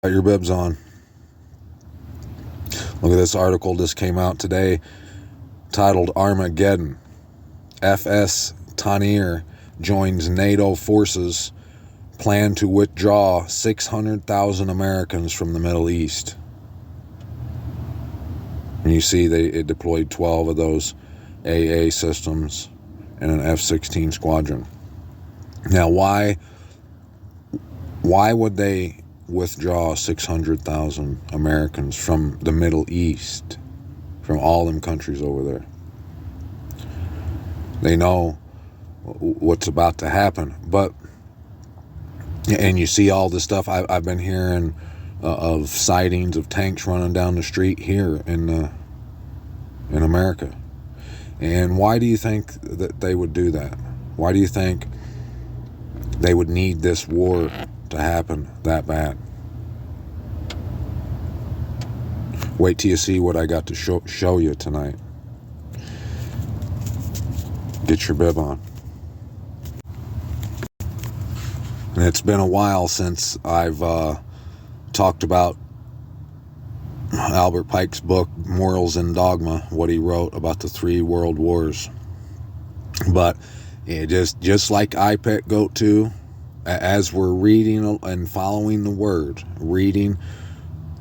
Got your bibs on. Look at this article just came out today titled Armageddon. FS Tanir joins NATO forces, plan to withdraw 600,000 Americans from the Middle East. And you see it deployed 12 of those AA systems and an F-16 squadron. Now, why would they withdraw 600,000 Americans from the Middle East, from all them countries over there? They know what's about to happen, and you see all this stuff. I've been hearing of sightings of tanks running down the street here in America. And why do you think that they would do that? Why do you think they would need this war to happen that bad? Wait till you see what I got to show you tonight. Get your bib on. And it's been a while since I've talked about Albert Pike's book, Morals and Dogma, what he wrote about the 3 world wars. But just like IPEC Goat 2, as we're reading and following the Word, reading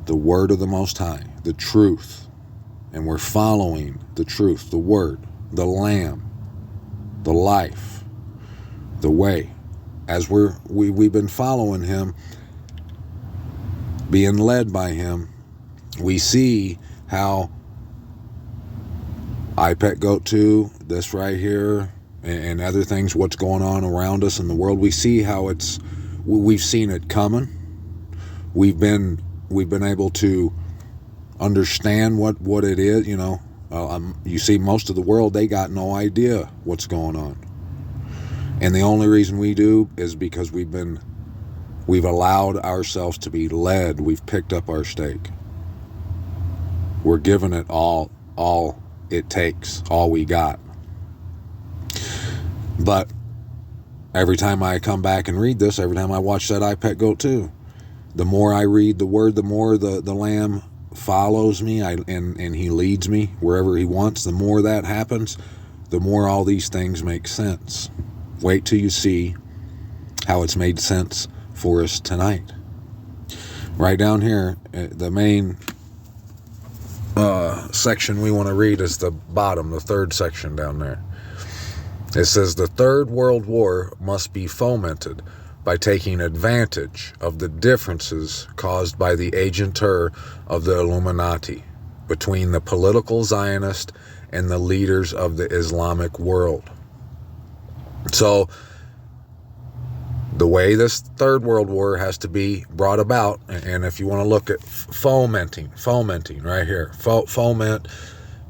the Word of the Most High, the truth, and we're following the truth, the Word, the Lamb, the life, the way. As we've been following Him, being led by Him, we see how IPEC Goat 2, this right here, and other things, what's going on around us in the world, we see how we've seen it coming. We've been able to understand what it is. You see, most of the world, they got no idea what's going on. And the only reason we do is because we've allowed ourselves to be led. We've picked up our stake. We're giving it all it takes, all we got. But every time I come back and read this, every time I watch that IPEC Goat 2, the more I read the Word, the more the Lamb follows me and He leads me wherever He wants. The more that happens, the more all these things make sense. Wait till you see how it's made sense for us tonight. Right down here, the main section we want to read is the bottom, the 3rd section down there. It says, the 3rd World War must be fomented by taking advantage of the differences caused by the agentur of the Illuminati between the political Zionist and the leaders of the Islamic world. So, the way this 3rd World War has to be brought about, and if you want to look at fomenting right here, foment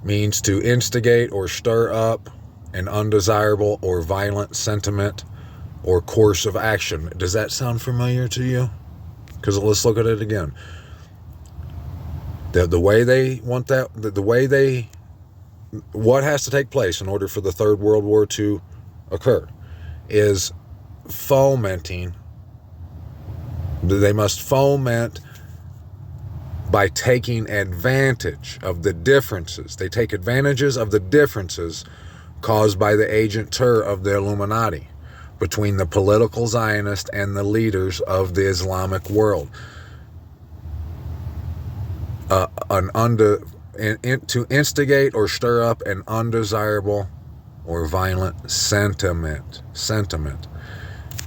means to instigate or stir up an undesirable or violent sentiment or course of action. Does that sound familiar to you? Because let's look at it again. The way they want that, what has to take place in order for the 3rd World War to occur is fomenting. They must foment by taking advantage of the differences. They take advantages of the differences caused by the agentur of the Illuminati between the political Zionist and the leaders of the Islamic world. To instigate or stir up an undesirable or violent sentiment.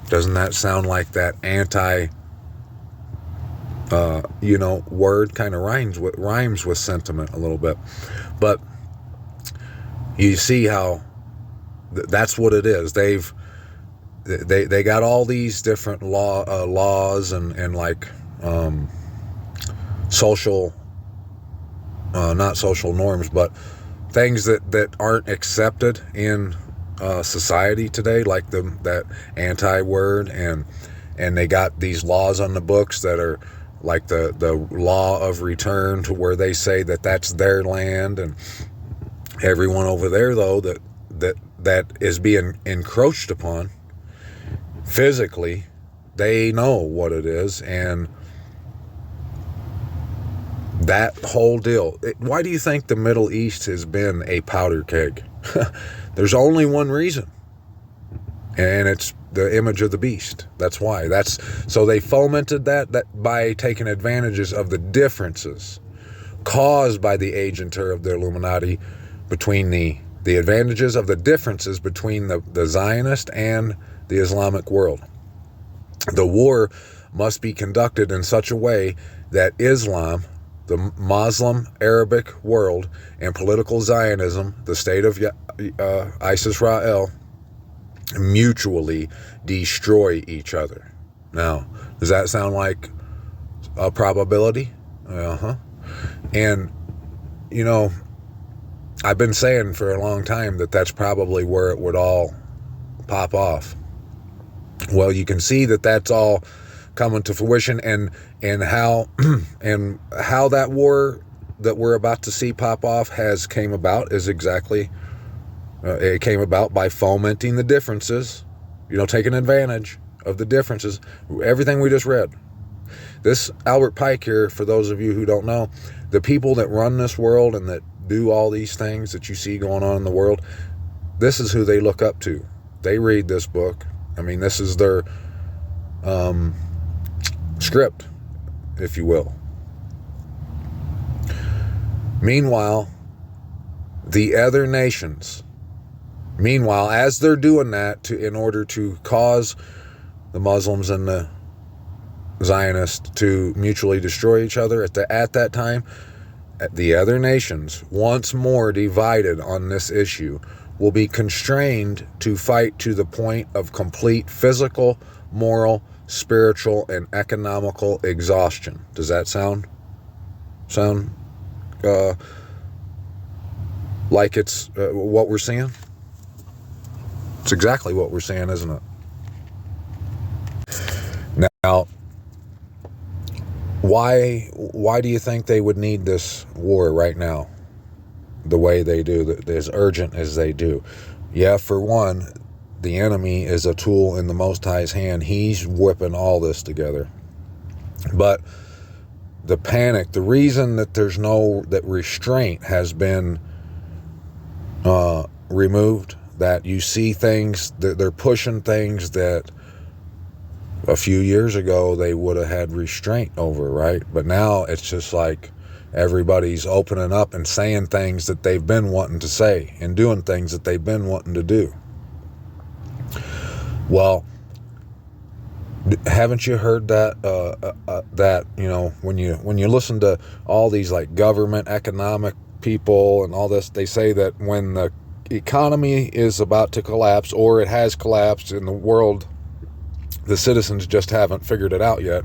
Doesn't that sound like that word? Kind of rhymes with sentiment a little bit. But you see how that's what it is. They got all these different laws and like social, not social norms, but things that aren't accepted in society today, like that anti-word, and they got these laws on the books that are like the law of return, to where they say that that's their land, and everyone over there, though, that is being encroached upon physically, they know what it is, and That whole deal. Why do you think the Middle East has been a powder keg? There's only one reason, and it's the image of the beast. That's why. So they fomented that by taking advantages of the differences caused by the agenter of the Illuminati between the advantages of the differences between the Zionist and the Islamic world. The war must be conducted in such a way that Islam, the Muslim Arabic world, and political Zionism, the state of Israel, mutually destroy each other. Now, does that sound like a probability? And, I've been saying for a long time that that's probably where it would all pop off. Well, you can see that that's all coming to fruition, and how and how that war that we're about to see pop off has came about is exactly it came about by fomenting the differences, taking advantage of the differences, everything we just read. This Albert Pike here, for those of you who don't know, the people that run this world and that do all these things that you see going on in the world, this is who they look up to. They read this book. I mean, this is their script, if you will. Meanwhile, the other nations, as they're doing that in order to cause the Muslims and the Zionists to mutually destroy each other at that time, the other nations, once more divided on this issue, will be constrained to fight to the point of complete physical, moral, spiritual, and economical exhaustion. Does that sound like it's what we're seeing? It's exactly what we're seeing, isn't it? Now, why do you think they would need this war right now the way they do, as urgent as they do? Yeah, for one, the enemy is a tool in the Most High's hand. He's whipping all this together. But the panic, the reason that that restraint has been removed, that you see things, that they're pushing things that a few years ago they would have had restraint over, right? But now it's just like everybody's opening up and saying things that they've been wanting to say and doing things that they've been wanting to do. Well, haven't you heard that that when you listen to all these like government economic people and all this, they say that when the economy is about to collapse, or it has collapsed in the world, the citizens just haven't figured it out yet.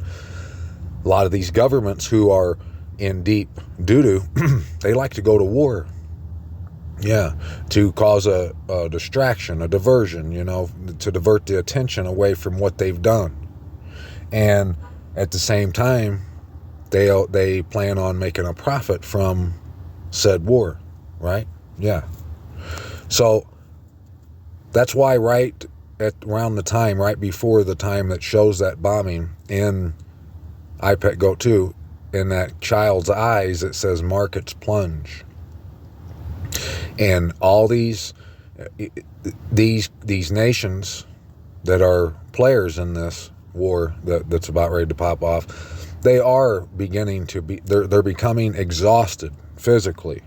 A lot of these governments who are in deep doo-doo, they like to go to war. Yeah, to cause a distraction, a diversion, to divert the attention away from what they've done. And at the same time, they plan on making a profit from said war, right? Yeah. So that's why around the time, right before the time that shows that bombing in iPet Goat 2, in that child's eyes, it says markets plunge. And all these nations that are players in this war that's about ready to pop off, they are beginning to be, they're becoming exhausted physically,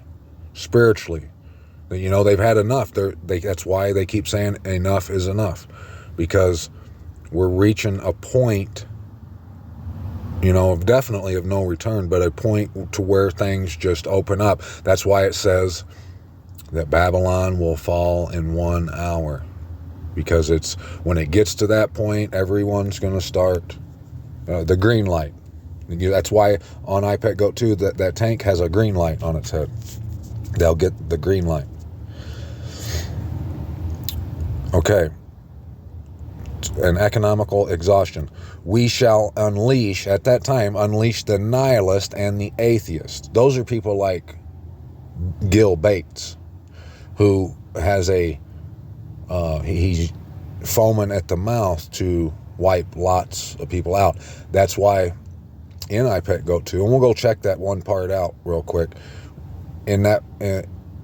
spiritually. They've had enough. That's why they keep saying enough is enough, because we're reaching a point, definitely of no return, but a point to where things just open up. That's why it says that Babylon will fall in 1 hour, because it's when it gets to that point, everyone's going to start the green light. That's why on iPet Goat 2 that tank has a green light on its head. They'll get the green light. Okay. An economical exhaustion. We shall unleash the nihilist and the atheist. Those are people like Gil Bates, who has he's foaming at the mouth to wipe lots of people out. That's why in I Pet Goat 2, and we'll go check that one part out real quick. In that,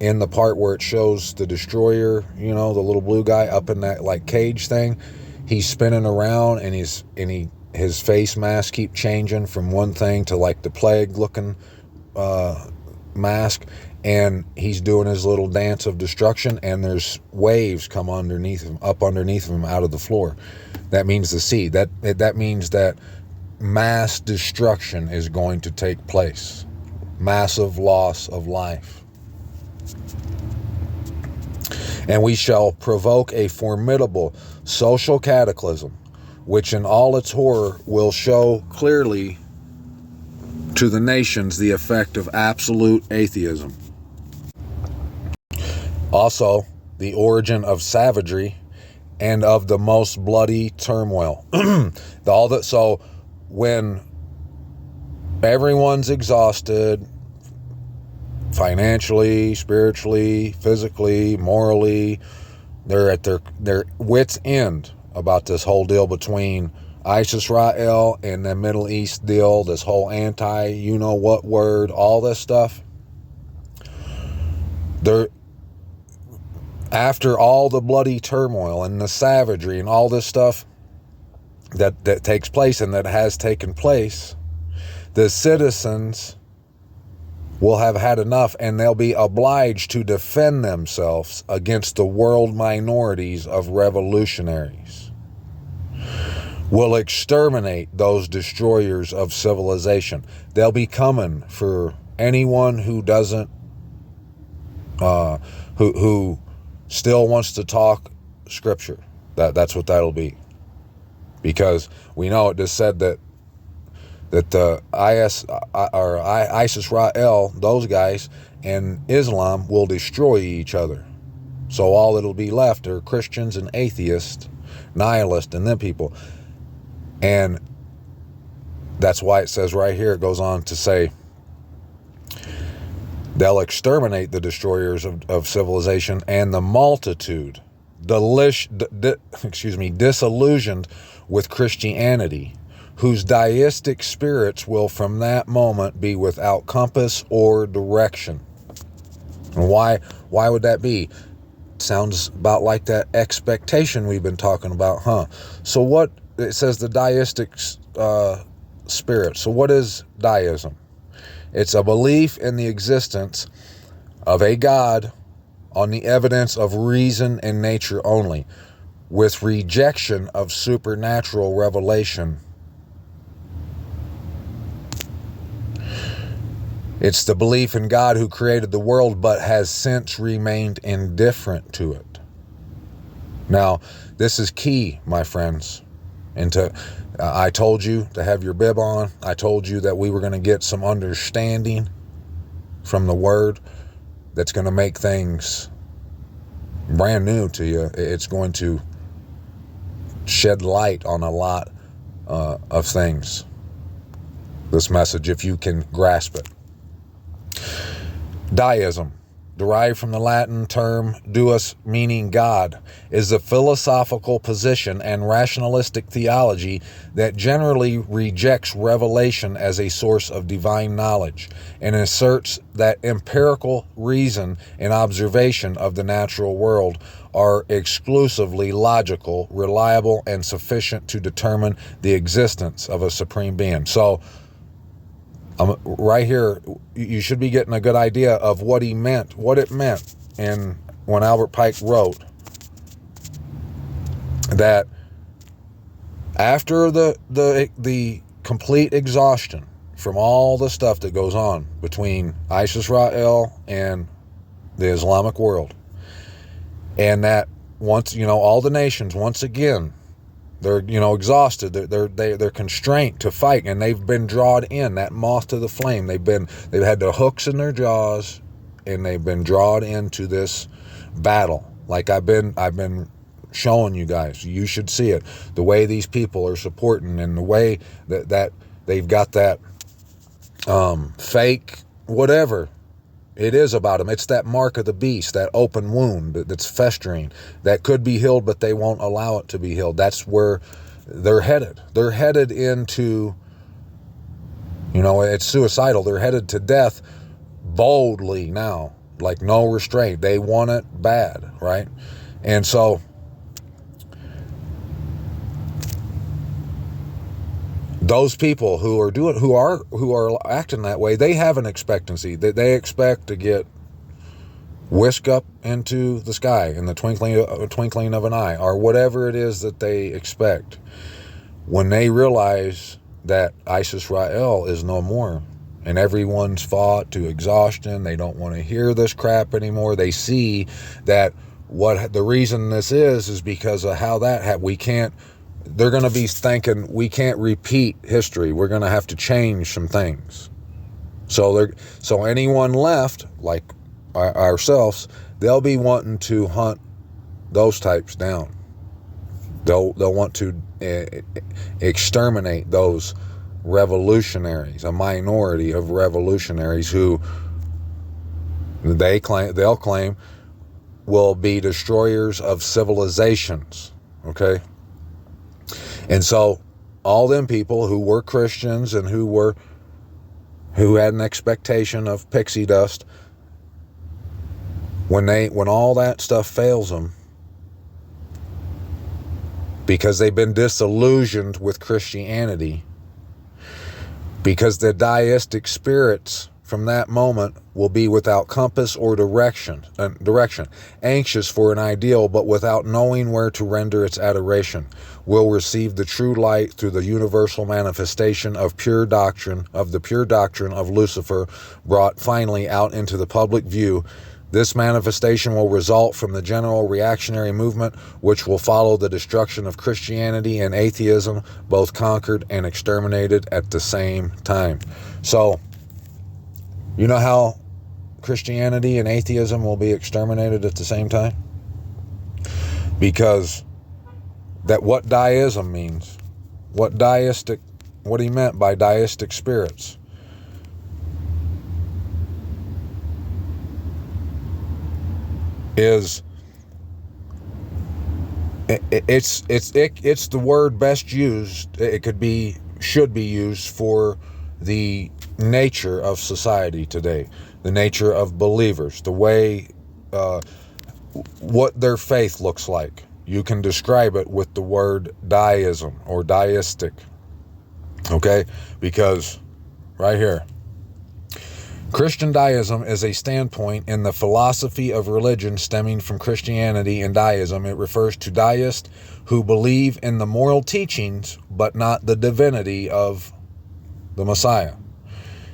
in the part where it shows the destroyer, the little blue guy up in that like cage thing, he's spinning around, and his face mask keep changing from one thing to like the plague looking mask, and he's doing his little dance of destruction, and there's waves come up underneath him out of the floor. That means the sea. That means that mass destruction is going to take place. Massive loss of life. And we shall provoke a formidable social cataclysm, which in all its horror will show clearly to the nations the effect of absolute atheism. Also, the origin of savagery and of the most bloody turmoil. So when everyone's exhausted, financially, spiritually, physically, morally, they're at their wits' end about this whole deal between ISIS-Rael and the Middle East deal, this whole anti-you-know-what word, all this stuff. After all the bloody turmoil and the savagery and all this stuff that takes place and that has taken place, the citizens will have had enough, and they'll be obliged to defend themselves against the world minorities of revolutionaries. Will exterminate those destroyers of civilization. They'll be coming for anyone who doesn't, who still wants to talk scripture. That's what that'll be. Because we know it just said that the ISIS-Rael, those guys, and Islam will destroy each other. So all that'll be left are Christians and atheists, nihilists, and them people. And that's why it says right here, it goes on to say, they'll exterminate the destroyers of civilization, and the multitude, disillusioned with Christianity, whose deistic spirits will from that moment be without compass or direction. And why would that be? Sounds about like that expectation we've been talking about, huh? So what, it says the deistic spirit. So what is deism? It's a belief in the existence of a God on the evidence of reason and nature only, with rejection of supernatural revelation. It's the belief in God who created the world but has since remained indifferent to it. Now, this is key, my friends. I told you to have your bib on. I told you that we were going to get some understanding from the Word that's going to make things brand new to you. It's going to shed light on a lot of things. This message, if you can grasp it. Deism, derived from the Latin term deus, meaning God, is a philosophical position and rationalistic theology that generally rejects revelation as a source of divine knowledge and asserts that empirical reason and observation of the natural world are exclusively logical, reliable, and sufficient to determine the existence of a supreme being. So, right here, you should be getting a good idea of what it meant, and when Albert Pike wrote that after the complete exhaustion from all the stuff that goes on between ISIS-Rael and the Islamic world, and that once, all the nations, once again, they're, exhausted. They're constrained to fight, and they've been drawn in, that moth to the flame. They've had the hooks in their jaws, and they've been drawn into this battle. Like I've been showing you guys. You should see it. The way these people are supporting, and the way that they've got that fake whatever it is about them. It's that mark of the beast, that open wound that's festering, that could be healed, but they won't allow it to be healed. That's where they're headed. They're headed into You know, it's suicidal. They're headed to death boldly now, like no restraint. They want it bad, right? And so those people who are acting that way, they have an expectancy that they expect to get whisked up into the sky in the twinkling of an eye, or whatever it is that they expect. When they realize that Israel is no more, and everyone's fought to exhaustion, they don't want to hear this crap anymore. They see that what the reason this is because of how that we can't. They're going to be thinking we can't repeat history. We're going to have to change some things. So anyone left, like ourselves, they'll be wanting to hunt those types down. They'll want to exterminate those revolutionaries, a minority of revolutionaries who they'll claim will be destroyers of civilizations. Okay. And so all them people who were Christians and who had an expectation of pixie dust, when all that stuff fails them, because they've been disillusioned with Christianity, because the deistic spirits from that moment will be without compass or direction, anxious for an ideal but without knowing where to render its adoration, will receive the true light through the universal manifestation of the pure doctrine of Lucifer, brought finally out into the public view. This manifestation will result from the general reactionary movement, which will follow the destruction of Christianity and atheism, both conquered and exterminated at the same time. So, you know how Christianity and atheism will be exterminated at the same time? Because what deism means, what he meant by deistic spirits, is it's the word best used. It should be used for the nature of society today, the nature of believers, the way what their faith looks like. You can describe it with the word deism or deistic. Okay? Because right here, Christian deism is a standpoint in the philosophy of religion stemming from Christianity and deism. It refers to deists who believe in the moral teachings but not the divinity of the Messiah.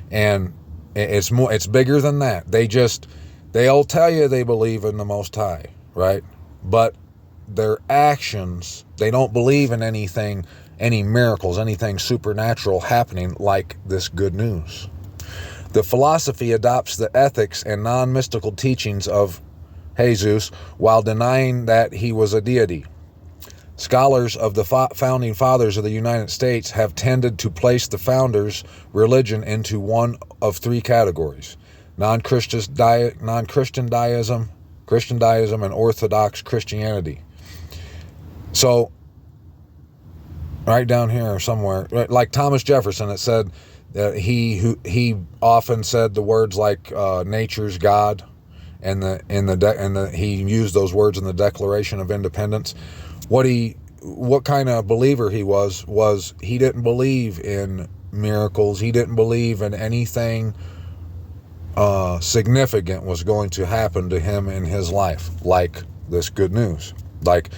And it's bigger than that. They'll tell you they believe in the Most High, right? But their actions, they don't believe in anything, any miracles, anything supernatural happening like this good news. The philosophy adopts the ethics and non-mystical teachings of Jesus while denying that he was a deity. Scholars of the founding fathers of the United States have tended to place the founders' religion into one of three categories: non-Christian deism, Christian deism, and Orthodox Christianity. So, right down here somewhere, like Thomas Jefferson, it said that he often said the words like nature's God, and he used those words in the Declaration of Independence. What kind of believer he was he didn't believe in miracles. He didn't believe in anything significant was going to happen to him in his life, like this good news. Like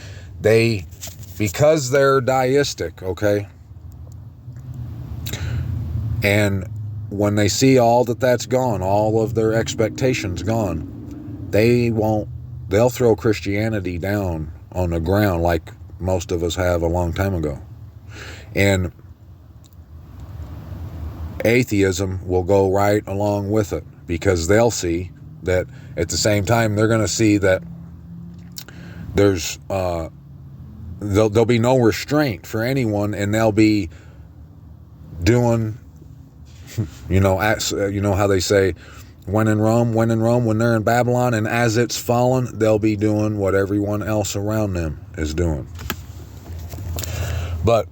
because they're deistic, okay? And when they see all that's gone, all of their expectations gone, they'll throw Christianity down on the ground like most of us have a long time ago. And atheism will go right along with it, because they'll see that at the same time they're going to see that there's there'll be no restraint for anyone, and they'll be doing, you know how they say, when in Rome, when they're in Babylon, and as it's fallen, they'll be doing what everyone else around them is doing. But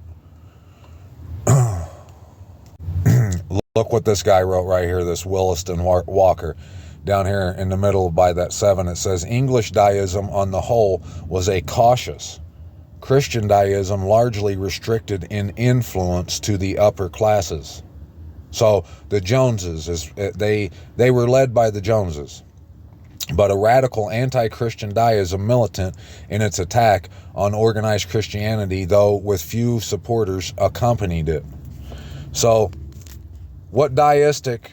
Look what this guy wrote right here, this Williston Walker. Down here in the middle by that 7, it says, English deism on the whole was a cautious. Christian deism largely restricted in influence to the upper classes. So the Joneses, they were led by the Joneses. But a radical anti-Christian deism militant in its attack on organized Christianity, though with few supporters, accompanied it. So what deistic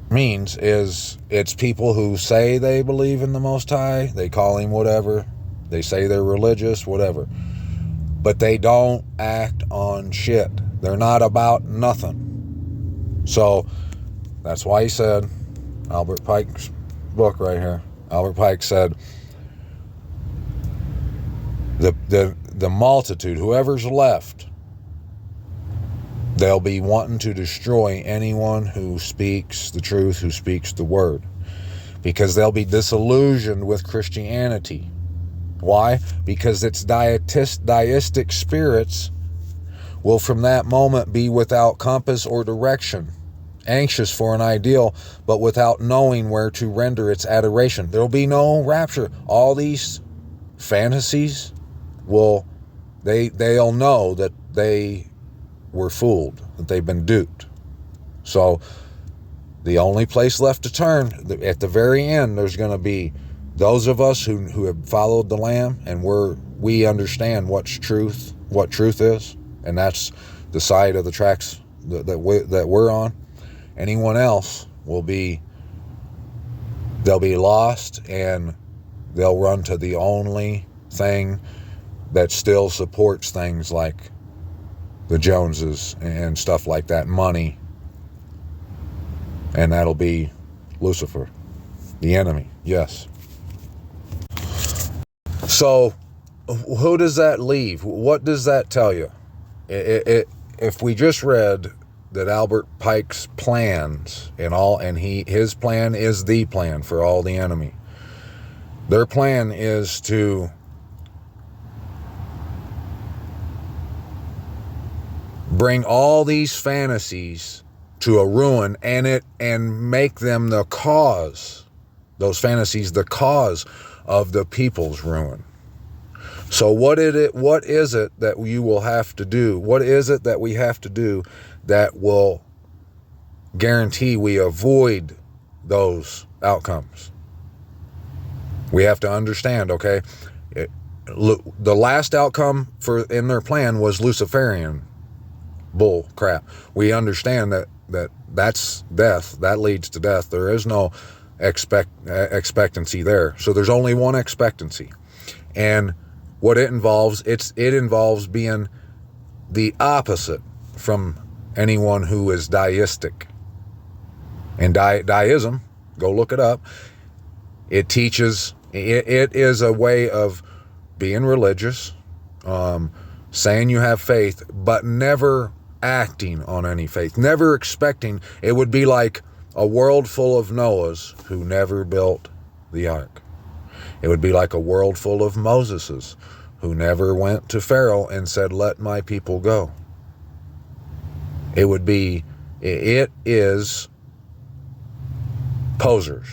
means is it's people who say they believe in the Most High, they call him whatever, they say they're religious, whatever, but they don't act on shit. They're not about nothing. So that's why he said, Albert Pike's book right here, Albert Pike said, the multitude, whoever's left, they'll be wanting to destroy anyone who speaks the truth, who speaks the word, because they'll be disillusioned with Christianity. Why? Because its deistic spirits will from that moment be without compass or direction, anxious for an ideal, but without knowing where to render its adoration. There'll be no rapture. All these fantasies they'll know that they were fooled, that they've been duped. So the only place left to turn, at the very end, there's going to be those of us who have followed the Lamb, and we understand what truth is, and that's the side of the tracks that we're on. Anyone else they'll be lost, and they'll run to the only thing that still supports things like the Joneses and stuff like that, money, and that'll be Lucifer, the enemy. Yes. So who does that leave? What does that tell you? If we just read that Albert Pike's plans and his plan is the plan for all the enemy. Their plan is to bring all these fantasies to a ruin and make them the cause, those fantasies, the cause of the people's ruin. So what is it that you will have to do? What is it that we have to do that will guarantee we avoid those outcomes? We have to understand, okay, the last outcome in their plan was Luciferian bull crap. We understand that's death. That leads to death. There is no expectancy there. So there's only one expectancy. And what it involves, it involves being the opposite from anyone who is deistic. And deism, go look it up, it teaches, it is a way of being religious, saying you have faith, but never acting on any faith, never expecting. It would be like a world full of Noahs who never built the ark. It would be like a world full of Moseses who never went to Pharaoh and said, let my people go. It is posers,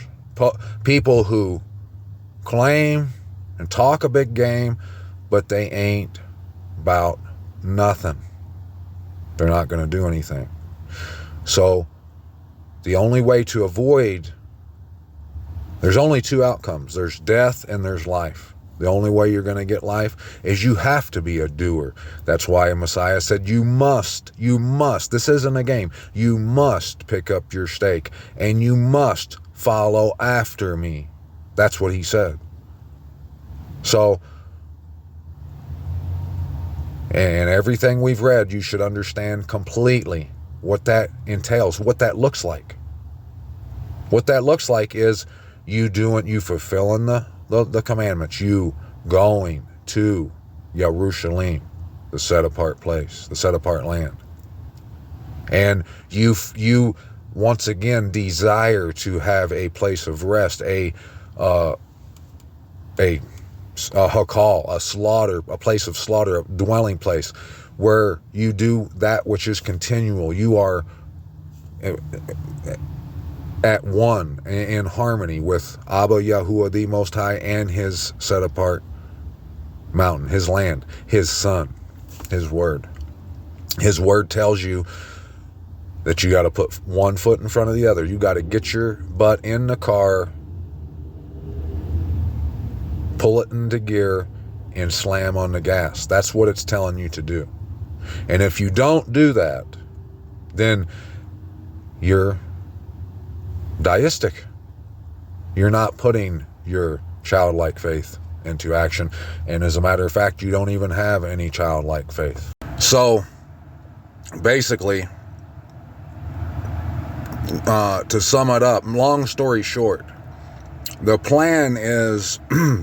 people who claim and talk a big game, but they ain't about nothing. They're not going to do anything. So the only way to avoid, there's only two outcomes. There's death and there's life. The only way you're going to get life is you have to be a doer. That's why Messiah said, you must, this isn't a game. You must pick up your stake and you must follow after me. That's what he said. So, and everything we've read, you should understand completely what that entails, what that looks like. What that looks like is you fulfilling the commandments, you going to Jerusalem, the set apart place, the set apart land. And you once again desire to have a place of rest, a hakal, a slaughter, a place of slaughter, a dwelling place where you do that which is continual. You are at one, in harmony with Abba Yahuwah, the Most High, and his set apart mountain, his land, his son, his word. His word tells you that you got to put one foot in front of the other. You got to get your butt in the car, pull it into gear, and slam on the gas. That's what it's telling you to do. And if you don't do that, then you're deistic. You're not putting your childlike faith into action. And as a matter of fact, you don't even have any childlike faith. So basically, to sum it up, long story short, the plan is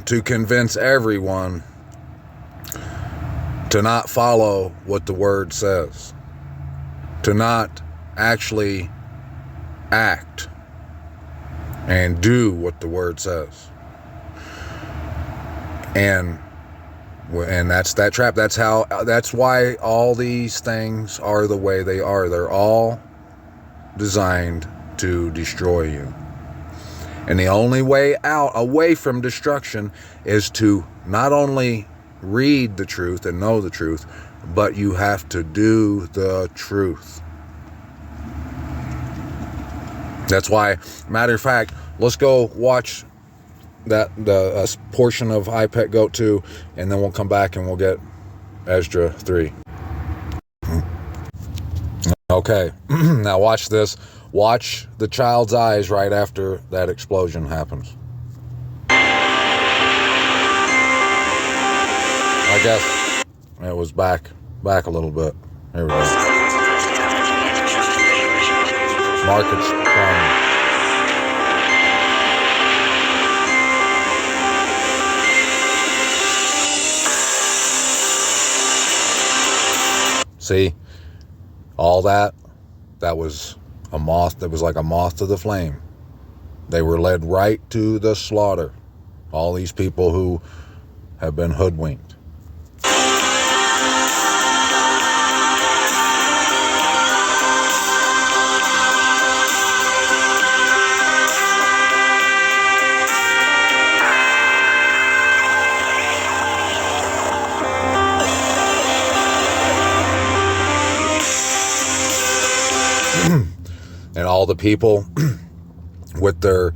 to convince everyone to not follow what the word says, to not actually act and do what the word says. And that's that trap. That's why all these things are the way they are. They're all designed to destroy you. And the only way out, away from destruction, is to not only read the truth and know the truth, but you have to do the truth. That's why, matter of fact, let's go watch the portion of I Pet Goat 2, and then we'll come back and we'll get Esdra 3. Okay, now watch this. Watch the child's eyes right after that explosion happens. I guess it was back a little bit. Here we go. Market's crying. See, all that was a moth. That was like a moth to the flame. They were led right to the slaughter. All these people who have been hoodwinked. And all the people with their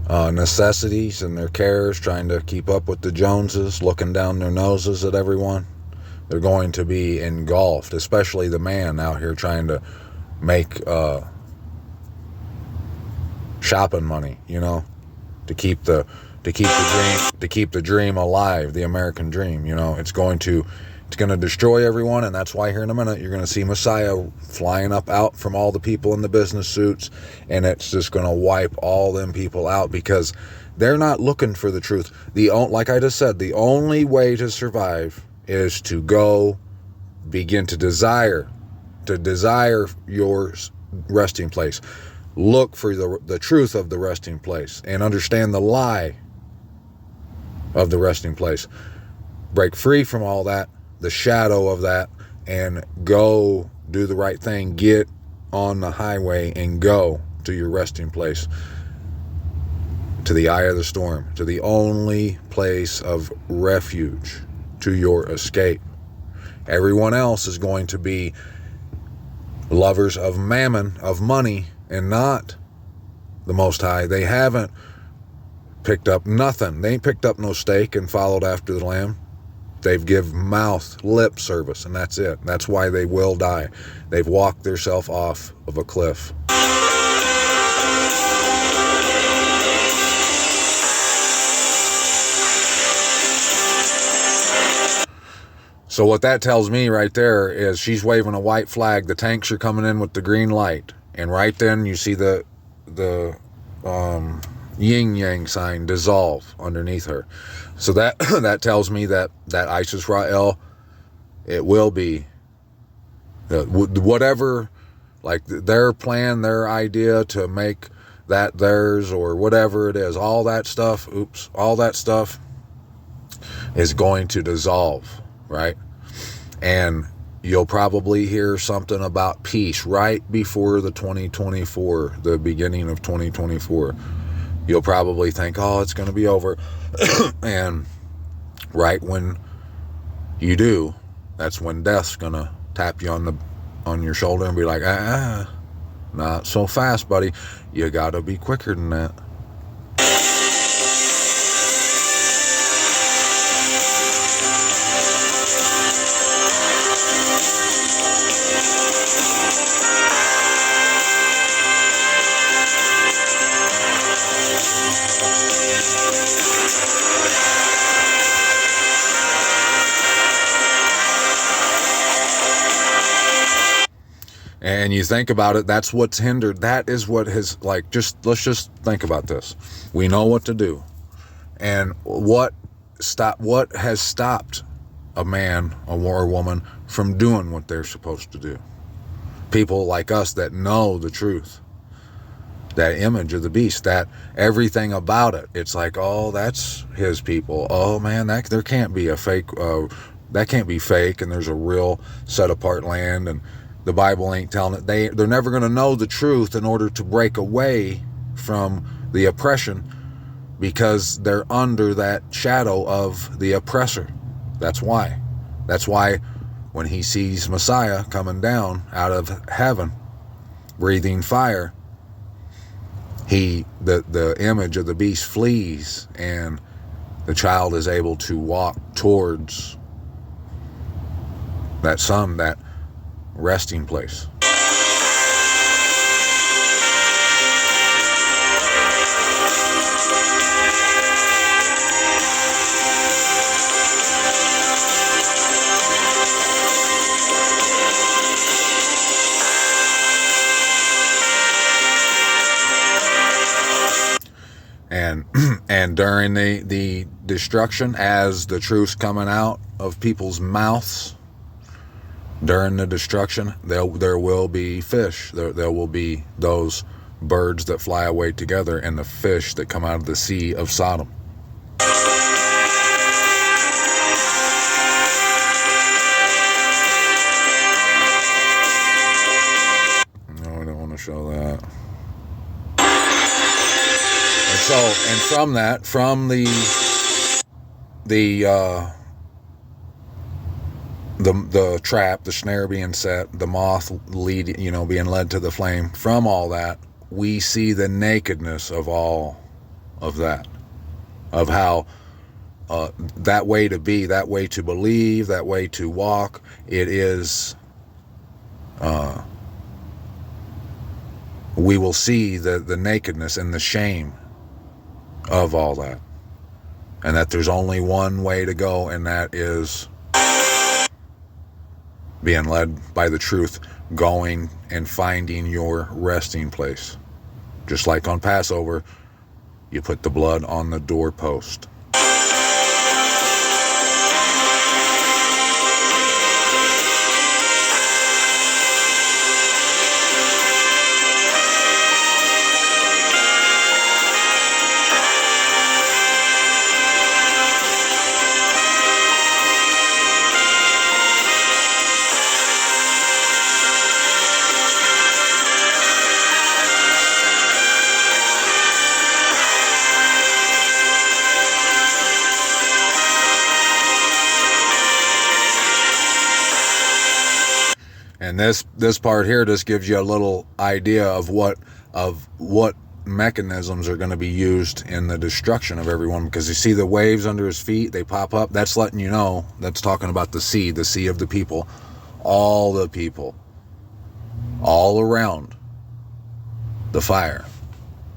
necessities and their cares, trying to keep up with the Joneses, looking down their noses at everyone, they're going to be engulfed, especially the man out here trying to make shopping money, you know, to keep the dream alive, the American dream. You know, it's going to destroy everyone. And that's why here in a minute you're going to see Messiah flying up out from all the people in the business suits, and it's just going to wipe all them people out, because they're not looking for the truth. Like I just said, the only way to survive is to go begin to desire your resting place. Look for the truth of the resting place and understand the lie of the resting place. Break free from all that, the shadow of that, and go do the right thing. Get on the highway and go to your resting place, to the eye of the storm, to the only place of refuge, to your escape. Everyone else is going to be lovers of mammon, of money, and not the Most High. They haven't picked up nothing. They ain't picked up no steak and followed after the Lamb. They've give lip service, and that's it. That's why they will die. They've walked themselves off of a cliff. So what that tells me right there is she's waving a white flag. The tanks are coming in with the green light. And right then you see the yin-yang sign dissolve underneath her. So that tells me that Isis Ra'el, it will be whatever, like their plan, their idea to make that theirs, or whatever it is, all that stuff is going to dissolve, right? And You'll probably hear something about peace right before the beginning of 2024. You'll probably think, oh, it's going to be over. And right when you do, that's when death's going to tap you on your shoulder and be like, not so fast, buddy. You got to be quicker than that. And you think about it, that's what's hindered. That is what has, like, let's just think about this. We know what to do. And what has stopped a man or a woman from doing what they're supposed to do? People like us that know the truth. That image of the beast, that everything about it, it's like, oh, that's his people. Oh man, there can't be a fake, that can't be fake, and there's a real set apart land, and the Bible ain't telling it. They're never going to know the truth in order to break away from the oppression, because they're under that shadow of the oppressor. That's why when he sees Messiah coming down out of heaven, breathing fire, the image of the beast flees, and the child is able to walk towards that sun, that resting place. And during the destruction, as the truth's coming out of people's mouths, during the destruction, there will be fish. There will be those birds that fly away together, and the fish that come out of the sea of Sodom. No, I don't want to show that. And from that, from the trap, the snare being set, the moth being led to the flame, from all that, we see the nakedness of all of that, of how that way to be, that way to believe, that way to walk, it is, we will see the nakedness and the shame of all that, and that there's only one way to go, and that is being led by the truth, going and finding your resting place. Just like on Passover, you put the blood on the doorpost. And this part here just gives you a little idea of what mechanisms are going to be used in the destruction of everyone, because you see the waves under his feet, they pop up. That's letting you know, that's talking about the sea of the people. All the people, all around the fire,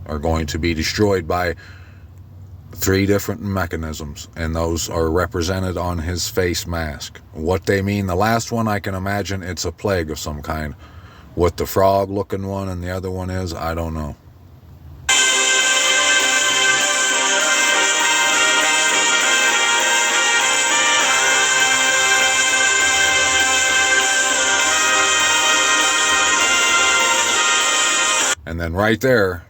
are going to be destroyed by 3 different mechanisms, and those are represented on his face mask. What they mean, the last one, I can imagine it's a plague of some kind. What the frog looking one and the other one is, I don't know. And then right there,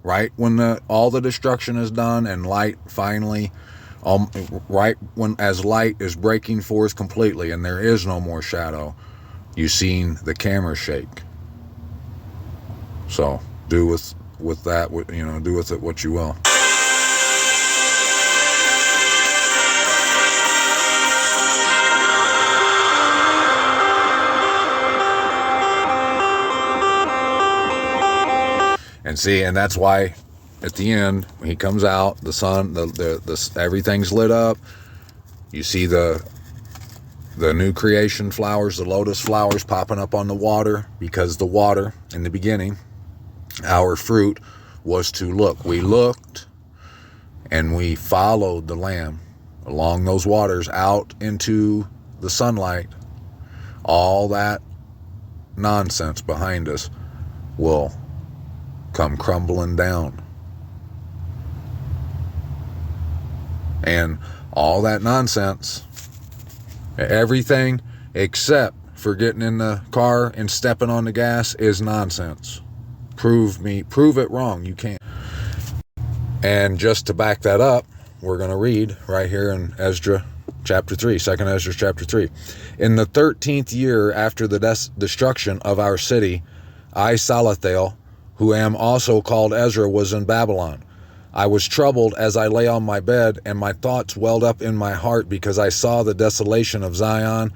right when all the destruction is done and light finally, right when as light is breaking forth completely and there is no more shadow, You seen the camera shake. So do with that, do with it what you will. And see, and that's why at the end, when he comes out, the sun, the everything's lit up. You see the new creation flowers, the lotus flowers popping up on the water, because the water in the beginning, our fruit was to look. We looked and we followed the Lamb along those waters out into the sunlight. All that nonsense behind us will come crumbling down. And all that nonsense, everything except for getting in the car and stepping on the gas, is nonsense. Prove it wrong. You can't. And just to back that up, we're going to read right here in Ezra chapter 3, 2nd Ezra chapter 3. In the 13th year after the destruction of our city, I, Salathiel, who am also called Ezra, was in Babylon. I was troubled as I lay on my bed, and my thoughts welled up in my heart, because I saw the desolation of Zion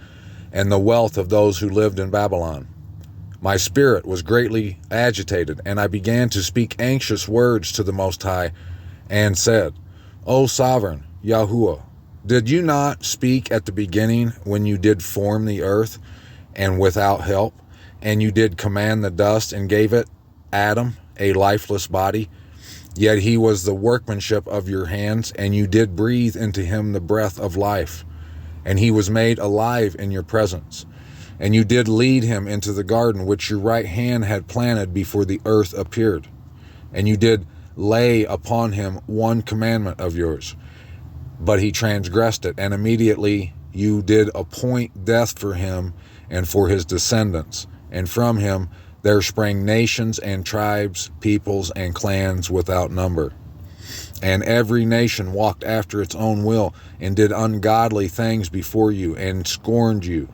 and the wealth of those who lived in Babylon. My spirit was greatly agitated, and I began to speak anxious words to the Most High, and said, O sovereign Yahuwah, did you not speak at the beginning when you did form the earth, and without help, and you did command the dust and gave it, Adam, a lifeless body? Yet he was the workmanship of your hands, and you did breathe into him the breath of life, and he was made alive in your presence. And you did lead him into the garden which your right hand had planted before the earth appeared. And you did lay upon him one commandment of yours, but he transgressed it, and immediately you did appoint death for him and for his descendants, and from him there sprang nations and tribes, peoples and clans without number. And every nation walked after its own will, and did ungodly things before you, and scorned you.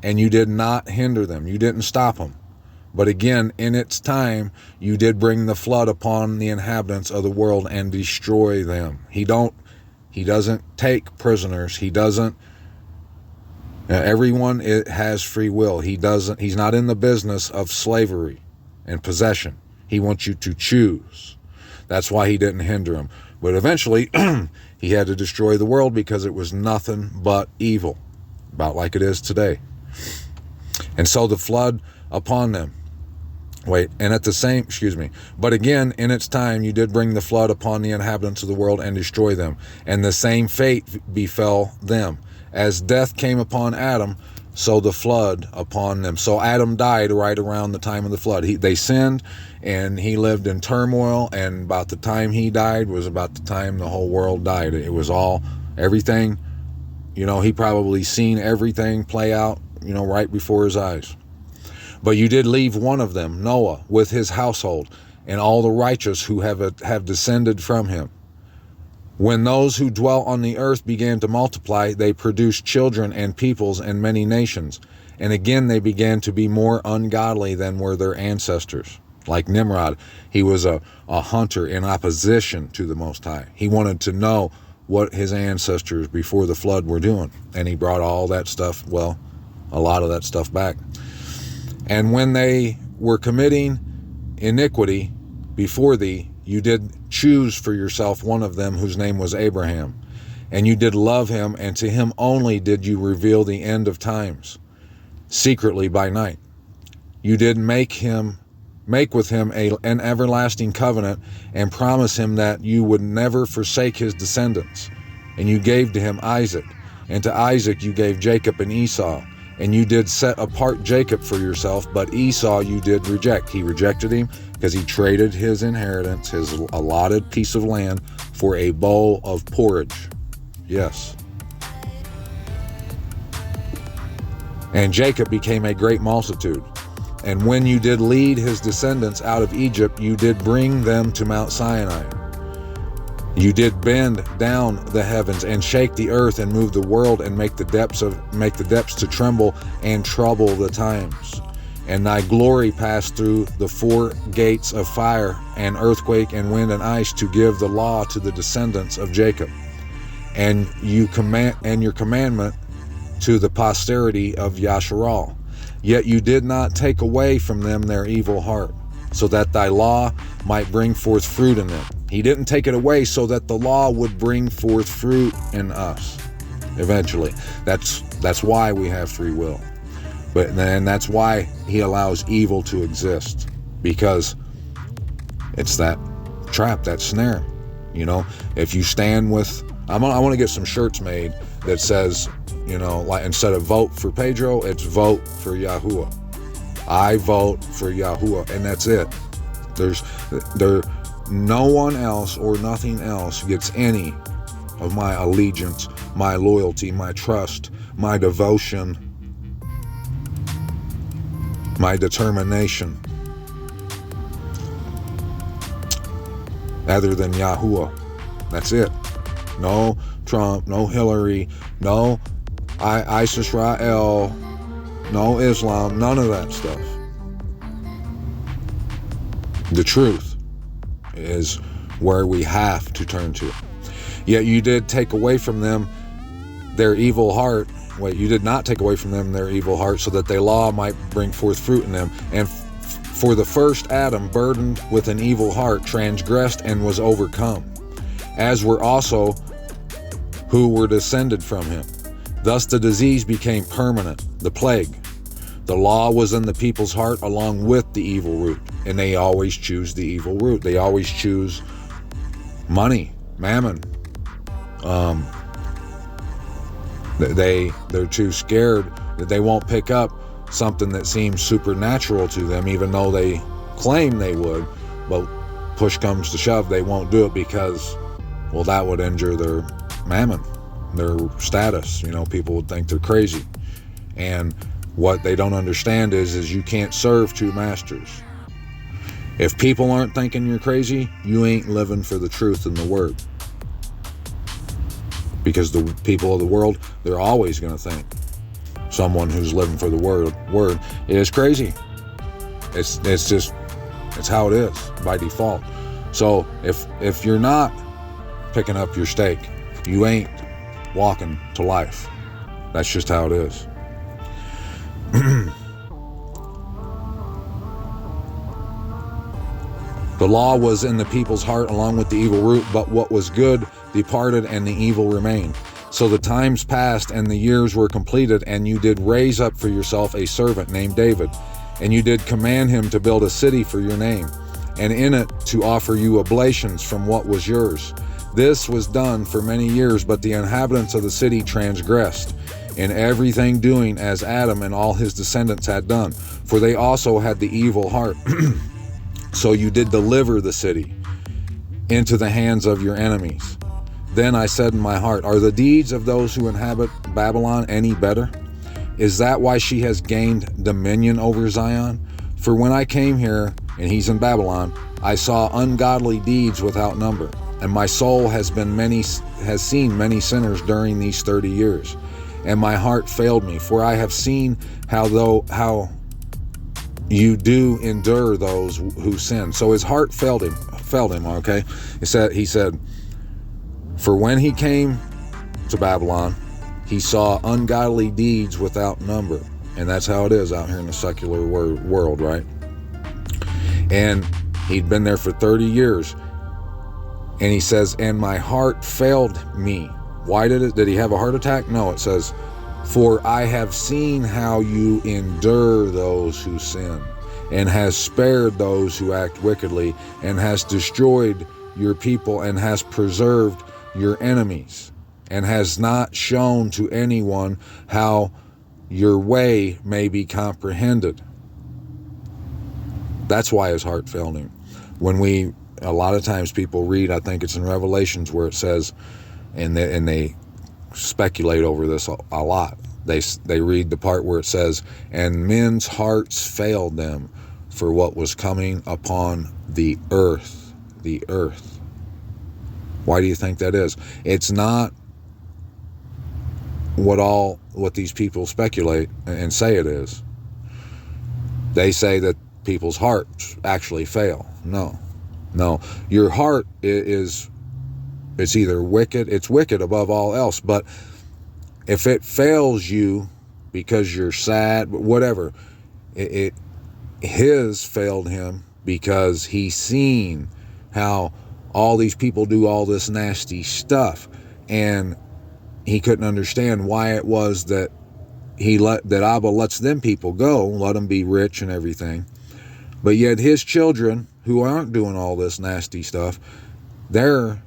And you did not hinder them. You didn't stop them. But again, in its time, you did bring the flood upon the inhabitants of the world and destroy them. He doesn't take prisoners. He doesn't. Everyone has free will. He's not in the business of slavery and possession. He wants you to choose. That's why he didn't hinder him. But eventually, he had to destroy the world, because it was nothing but evil, about like it is today. And so the flood upon them. But again, in its time, you did bring the flood upon the inhabitants of the world and destroy them. And the same fate befell them. As death came upon Adam, so the flood upon them. So Adam died right around the time of the flood. They sinned, and he lived in turmoil, and about the time he died was about the time the whole world died. It was everything, he probably seen everything play out, right before his eyes. But you did leave one of them, Noah, with his household, and all the righteous who have descended from him. When those who dwell on the earth began to multiply, they produced children and peoples and many nations. And again they began to be more ungodly than were their ancestors. Like Nimrod, he was a hunter in opposition to the Most High. He wanted to know what his ancestors before the flood were doing. And he brought all that stuff, a lot of that stuff back. And when they were committing iniquity before thee, you did choose for yourself one of them whose name was Abraham. And you did love him, and to him only did you reveal the end of times, secretly by night. You did make with him an everlasting covenant, and promise him that you would never forsake his descendants. And you gave to him Isaac, and to Isaac you gave Jacob and Esau. And you did set apart Jacob for yourself, but Esau you did reject. He rejected him because he traded his inheritance, his allotted piece of land, for a bowl of porridge. Yes. And Jacob became a great multitude. And when you did lead his descendants out of Egypt, you did bring them to Mount Sinai. You did bend down the heavens and shake the earth and move the world and make the depths to tremble and trouble the times. And thy glory passed through the four gates of fire and earthquake and wind and ice to give the law to the descendants of Jacob. And your commandment to the posterity of Yasharal. Yet you did not take away from them their evil heart, so that thy law might bring forth fruit in them. He didn't take it away so that the law would bring forth fruit in us eventually. That's why we have free will. But then that's why he allows evil to exist, because it's that trap, that snare. You know, if you stand with, I want to get some shirts made that says, you know, like instead of vote for Pedro, it's vote for Yahuwah. I vote for Yahuwah, and that's it. No one else or nothing else gets any of my allegiance, my loyalty, my trust, my devotion, my determination, other than Yahuwah. That's it. No Trump, no Hillary, no ISIS Rael, no Islam, none of that stuff. The truth is where we have to turn to. Yet you did take away from them their evil heart. Wait, you did not take away from them their evil heart, so that their law might bring forth fruit in them. And for the first Adam, burdened with an evil heart, transgressed and was overcome, as were also who were descended from him. Thus the disease became permanent, the plague. The law was in the people's heart along with the evil root, and they always choose the evil root. They always choose money, mammon. They're too scared that they won't pick up something that seems supernatural to them, even though they claim they would. But push comes to shove, they won't do it because, well, that would injure their mammon, their status. You know, people would think they're crazy. And what they don't understand is you can't serve two masters. If people aren't thinking you're crazy, you ain't living for the truth and the word. Because the people of the world, they're always going to think someone who's living for the word is crazy. It's how it is by default. So if you're not picking up your stake, you ain't walking to life. That's just how it is. The law was in the people's heart along with the evil root, but what was good departed and the evil remained. So the times passed and the years were completed, and you did raise up for yourself a servant named David, and you did command him to build a city for your name, and in it to offer you oblations from what was yours. This was done for many years, but the inhabitants of the city transgressed in everything, doing as Adam and all his descendants had done, for they also had the evil heart. So you did deliver the city into the hands of your enemies. Then I said in my heart, are the deeds of those who inhabit Babylon any better? Is that why she has gained dominion over Zion? For when I came here, and he's in Babylon, I saw ungodly deeds without number, and my soul has seen many sinners during these 30 years. And my heart failed me, for I have seen how you do endure those who sin. So his heart failed him, okay? He said, for when he came to Babylon, he saw ungodly deeds without number. And that's how it is out here in the secular world, right? And he'd been there for 30 years. And he says, and my heart failed me. Why did he have a heart attack? No, it says, for I have seen how you endure those who sin, and has spared those who act wickedly, and has destroyed your people, and has preserved your enemies, and has not shown to anyone how your way may be comprehended. That's why his heart failed him. A lot of times people read, I think it's in Revelations, where it says, and they speculate over this a lot. They read the part where it says, and men's hearts failed them for what was coming upon the earth. The earth. Why do you think that is? It's not what these people speculate and say it is. They say that people's hearts actually fail. No. Your heart it's either wicked, it's wicked above all else, but if it fails you because you're sad, whatever, his failed him because he's seen how all these people do all this nasty stuff, and he couldn't understand why it was that Abba lets them people go, let them be rich and everything, but yet his children who aren't doing all this nasty stuff, they're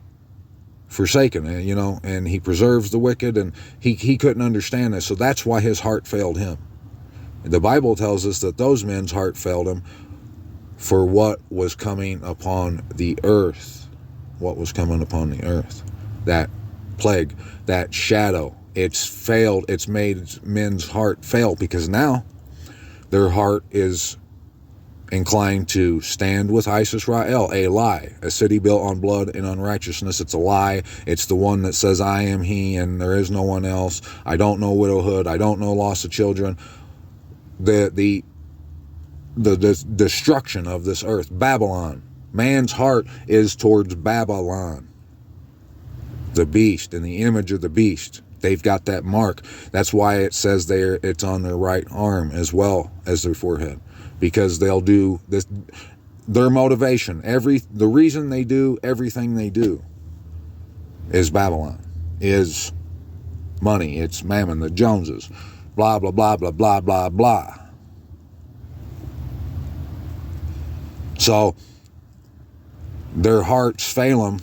forsaken, and he preserves the wicked, and he couldn't understand this, so that's why his heart failed him. The Bible tells us that those men's heart failed him for what was coming upon the earth. What was coming upon the earth? That plague, that shadow. It's failed. It's made men's heart fail because now their heart is inclined to stand with Israel, a lie, a city built on blood and unrighteousness. It's a lie. It's the one that says, I am he and there is no one else. I don't know widowhood. I don't know loss of children. The destruction of this earth, Babylon. Man's heart is towards Babylon, the beast, and the image of the beast. They've got that mark. That's why it says it's on their right arm as well as their forehead, because they'll do this. Their motivation, the reason they do everything they do is Babylon, is money. It's mammon, the Joneses, blah, blah, blah, blah, blah, blah, blah. So their hearts fail them.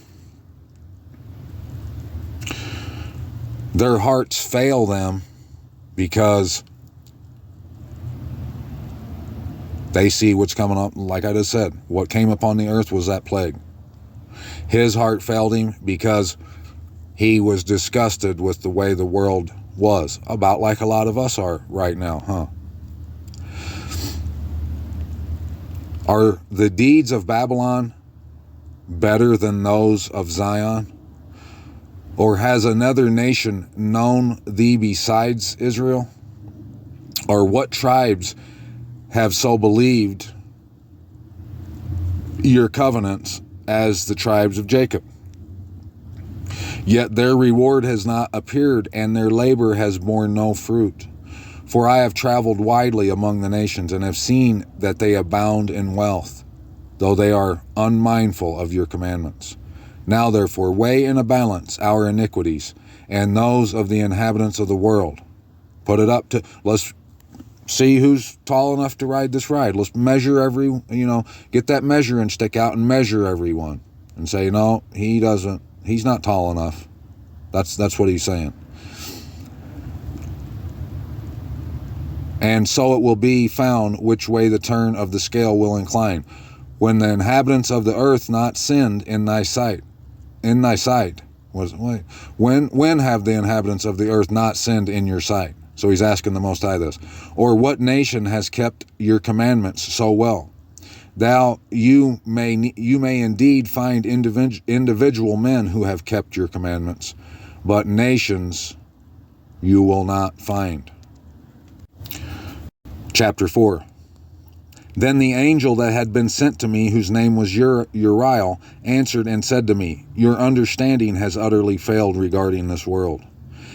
Their hearts fail them because they see what's coming up. Like I just said, what came upon the earth was that plague. His heart failed him because he was disgusted with the way the world was, about like a lot of us are right now, huh? Are the deeds of Babylon better than those of Zion? Or has another nation known thee besides Israel? Or what tribes have so believed your covenants as the tribes of Jacob? Yet their reward has not appeared, and their labor has borne no fruit. For I have traveled widely among the nations, and have seen that they abound in wealth, though they are unmindful of your commandments. Now therefore weigh in a balance our iniquities and those of the inhabitants of the world. Put it up to, let's see who's tall enough to ride this ride. Let's measure get that measuring stick out and measure everyone. And say, no, he's not tall enough. That's what he's saying. And so it will be found which way the turn of the scale will incline, when the inhabitants of the earth not sinned in thy sight. In thy sight. When have the inhabitants of the earth not sinned in your sight? So he's asking the Most High this. Or what nation has kept your commandments so well? You may indeed find individual men who have kept your commandments, but nations you will not find. Chapter 4. Then the angel that had been sent to me, whose name was Uriel, answered and said to me, your understanding has utterly failed regarding this world.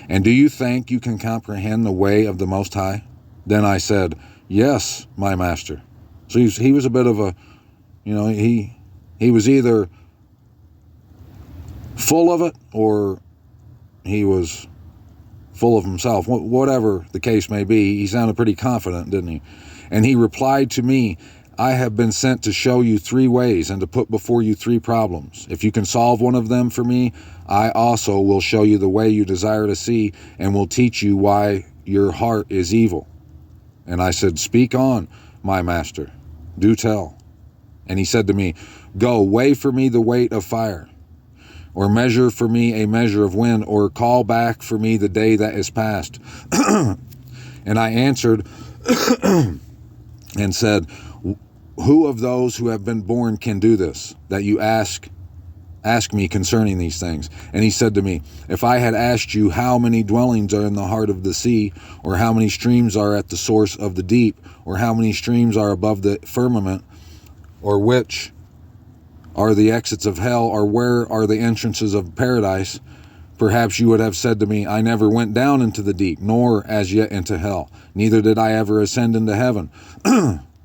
And do you think you can comprehend the way of the Most High? Then I said, yes, my master. So he was a bit of a, he was either full of it or he was full of himself. Whatever the case may be, he sounded pretty confident, didn't he? And he replied to me, I have been sent to show you 3 ways and to put before you 3 problems. If you can solve one of them for me, I also will show you the way you desire to see and will teach you why your heart is evil. And I said, speak on, my master. Do tell. And he said to me, go, weigh for me the weight of fire, or measure for me a measure of wind, or call back for me the day that is past. And I answered and said, who of those who have been born can do this, that you ask ask me concerning these things. And he said to me, if I had asked you how many dwellings are in the heart of the sea, or how many streams are at the source of the deep, or how many streams are above the firmament, or which are the exits of hell, or where are the entrances of paradise, perhaps you would have said to me, I never went down into the deep, nor as yet into hell, neither did I ever ascend into heaven.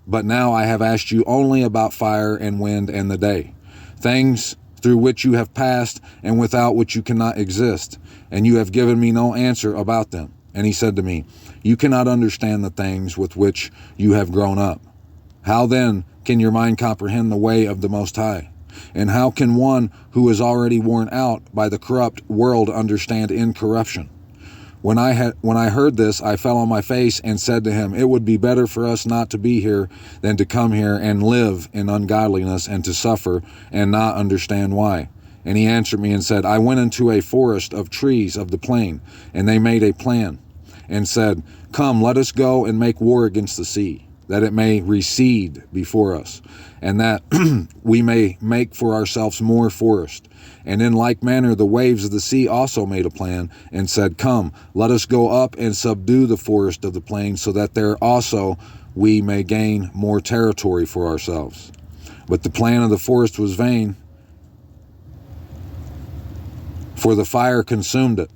But now I have asked you only about fire and wind and the day, things through which you have passed, and without which you cannot exist, and you have given me no answer about them. And he said to me, you cannot understand the things with which you have grown up. How then can your mind comprehend the way of the Most High? And how can one who is already worn out by the corrupt world understand incorruption? When I heard this, I fell on my face and said to him, it would be better for us not to be here than to come here and live in ungodliness and to suffer and not understand why. And he answered me and said, I went into a forest of trees of the plain, and they made a plan and said, come, let us go and make war against the sea, that it may recede before us, and that we may make for ourselves more forest. And in like manner the waves of the sea also made a plan, and said, come, let us go up and subdue the forest of the plain, so that there also we may gain more territory for ourselves. But the plan of the forest was vain, for the fire consumed it.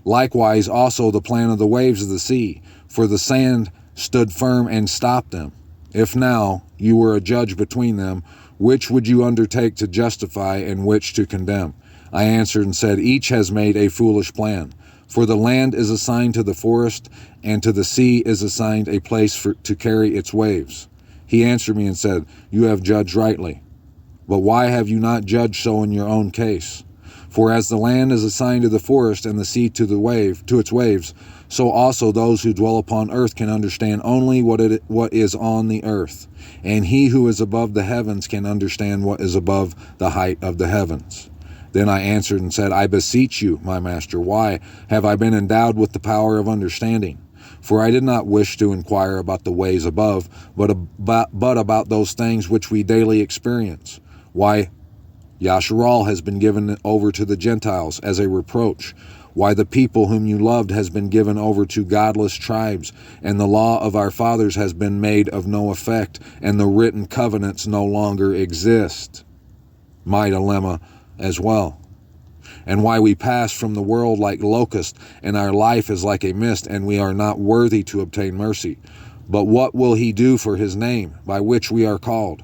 Likewise also the plan of the waves of the sea, for the sand stood firm and stopped them. If now you were a judge between them, which would you undertake to justify and which to condemn? I answered and said, each has made a foolish plan. For the land is assigned to the forest, and to the sea is assigned a place to carry its waves. He answered me and said, you have judged rightly. But why have you not judged so in your own case? For as the land is assigned to the forest, and the sea to its waves, so also those who dwell upon earth can understand only what is on the earth. And he who is above the heavens can understand what is above the height of the heavens. Then I answered and said, I beseech you, my master, why have I been endowed with the power of understanding? For I did not wish to inquire about the ways above, but about those things which we daily experience. Why Yasharal has been given over to the Gentiles as a reproach, why the people whom you loved has been given over to godless tribes, and the law of our fathers has been made of no effect, and the written covenants no longer exist. My dilemma as well. And why we pass from the world like locusts, and our life is like a mist, and we are not worthy to obtain mercy. But what will he do for his name, by which we are called?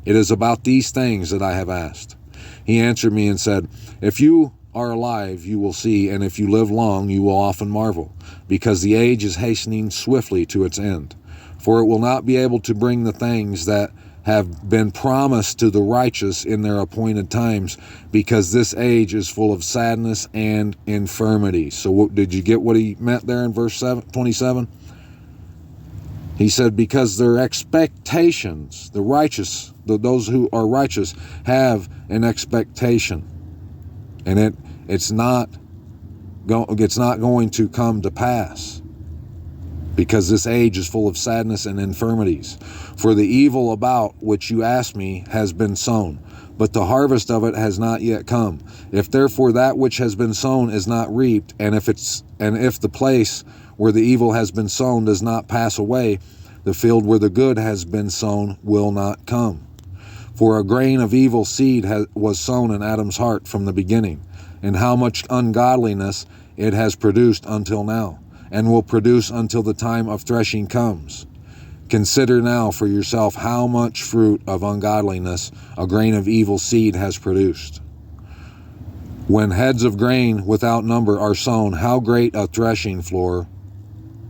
It is about these things that I have asked. He answered me and said, if you are alive, you will see, and if you live long, you will often marvel, because the age is hastening swiftly to its end. For it will not be able to bring the things that have been promised to the righteous in their appointed times, because this age is full of sadness and infirmity. So did you get what he meant there in verse 27? He said, because their expectations, the righteous, those who are righteous, have an expectation. And it's not going to come to pass, because this age is full of sadness and infirmities. For the evil about which you ask me has been sown, but the harvest of it has not yet come. If therefore that which has been sown is not reaped, and if the place where the evil has been sown does not pass away, the field where the good has been sown will not come. For a grain of evil seed was sown in Adam's heart from the beginning, and how much ungodliness it has produced until now, and will produce until the time of threshing comes. Consider now for yourself how much fruit of ungodliness a grain of evil seed has produced. When heads of grain without number are sown, how great a threshing floor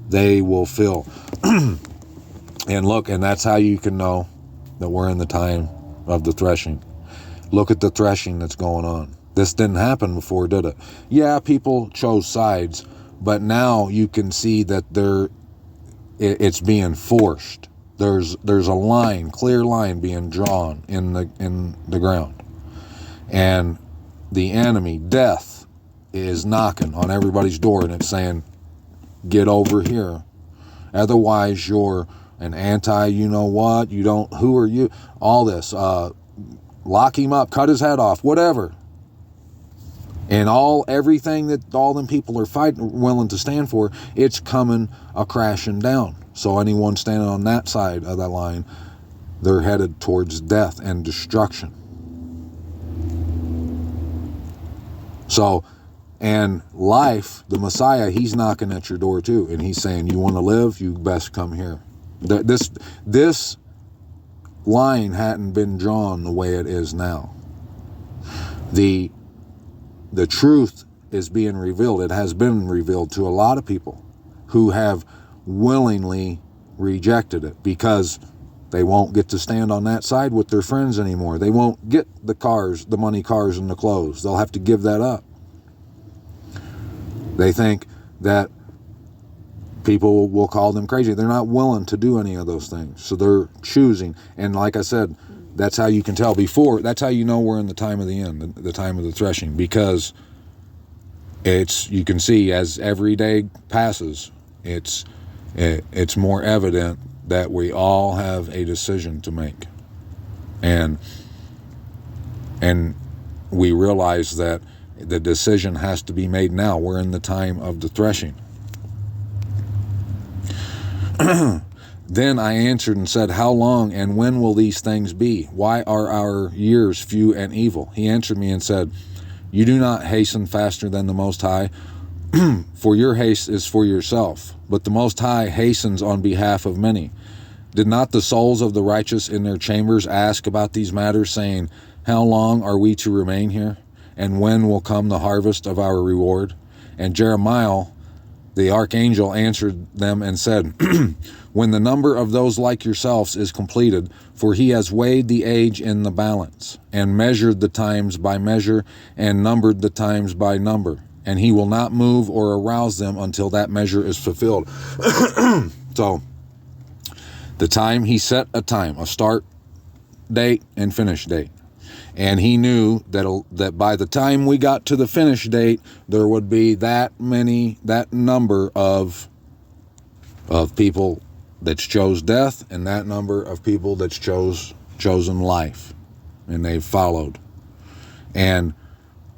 they will fill. And look, and that's how you can know that we're in the time of the threshing. Look at the threshing that's going on. This didn't happen before, did it? Yeah, people chose sides, but now you can see that it's being forced. There's a line, clear line being drawn in the ground. And the enemy, death, is knocking on everybody's door, and it's saying, get over here. Otherwise, you're an anti-you-know-what, who are you? All this. Lock him up, cut his head off, whatever. And everything that all them people are fighting, willing to stand for, it's coming a crashing down. So anyone standing on that side of that line, they're headed towards death and destruction. So, and life, the Messiah, he's knocking at your door too. And he's saying, you want to live, you best come here. This line hadn't been drawn the way it is now. The truth is being revealed. It has been revealed to a lot of people who have willingly rejected it because they won't get to stand on that side with their friends anymore. They won't get the cars, the money, cars, and the clothes. They'll have to give that up. They think that people will call them crazy. They're not willing to do any of those things. So they're choosing. And like I said, that's how you can tell before. That's how you know we're in the time of the end, the time of the threshing, because you can see as every day passes, it's more evident that we all have a decision to make. And we realize that the decision has to be made now. We're in the time of the threshing. Then I answered and said, how long and when will these things be? Why are our years few and evil? He answered me and said, you do not hasten faster than the Most High, for your haste is for yourself, but the Most High hastens on behalf of many. Did not the souls of the righteous in their chambers ask about these matters, saying, how long are we to remain here? And when will come the harvest of our reward? And Jeremiah, the archangel, answered them and said, when the number of those like yourselves is completed, for he has weighed the age in the balance, and measured the times by measure, and numbered the times by number, and he will not move or arouse them until that measure is fulfilled. So, the time, he set a time, a start date and finish date. And he knew that by the time we got to the finish date, there would be that number of people that chose death, and that number of people that's chosen life, and they've followed. And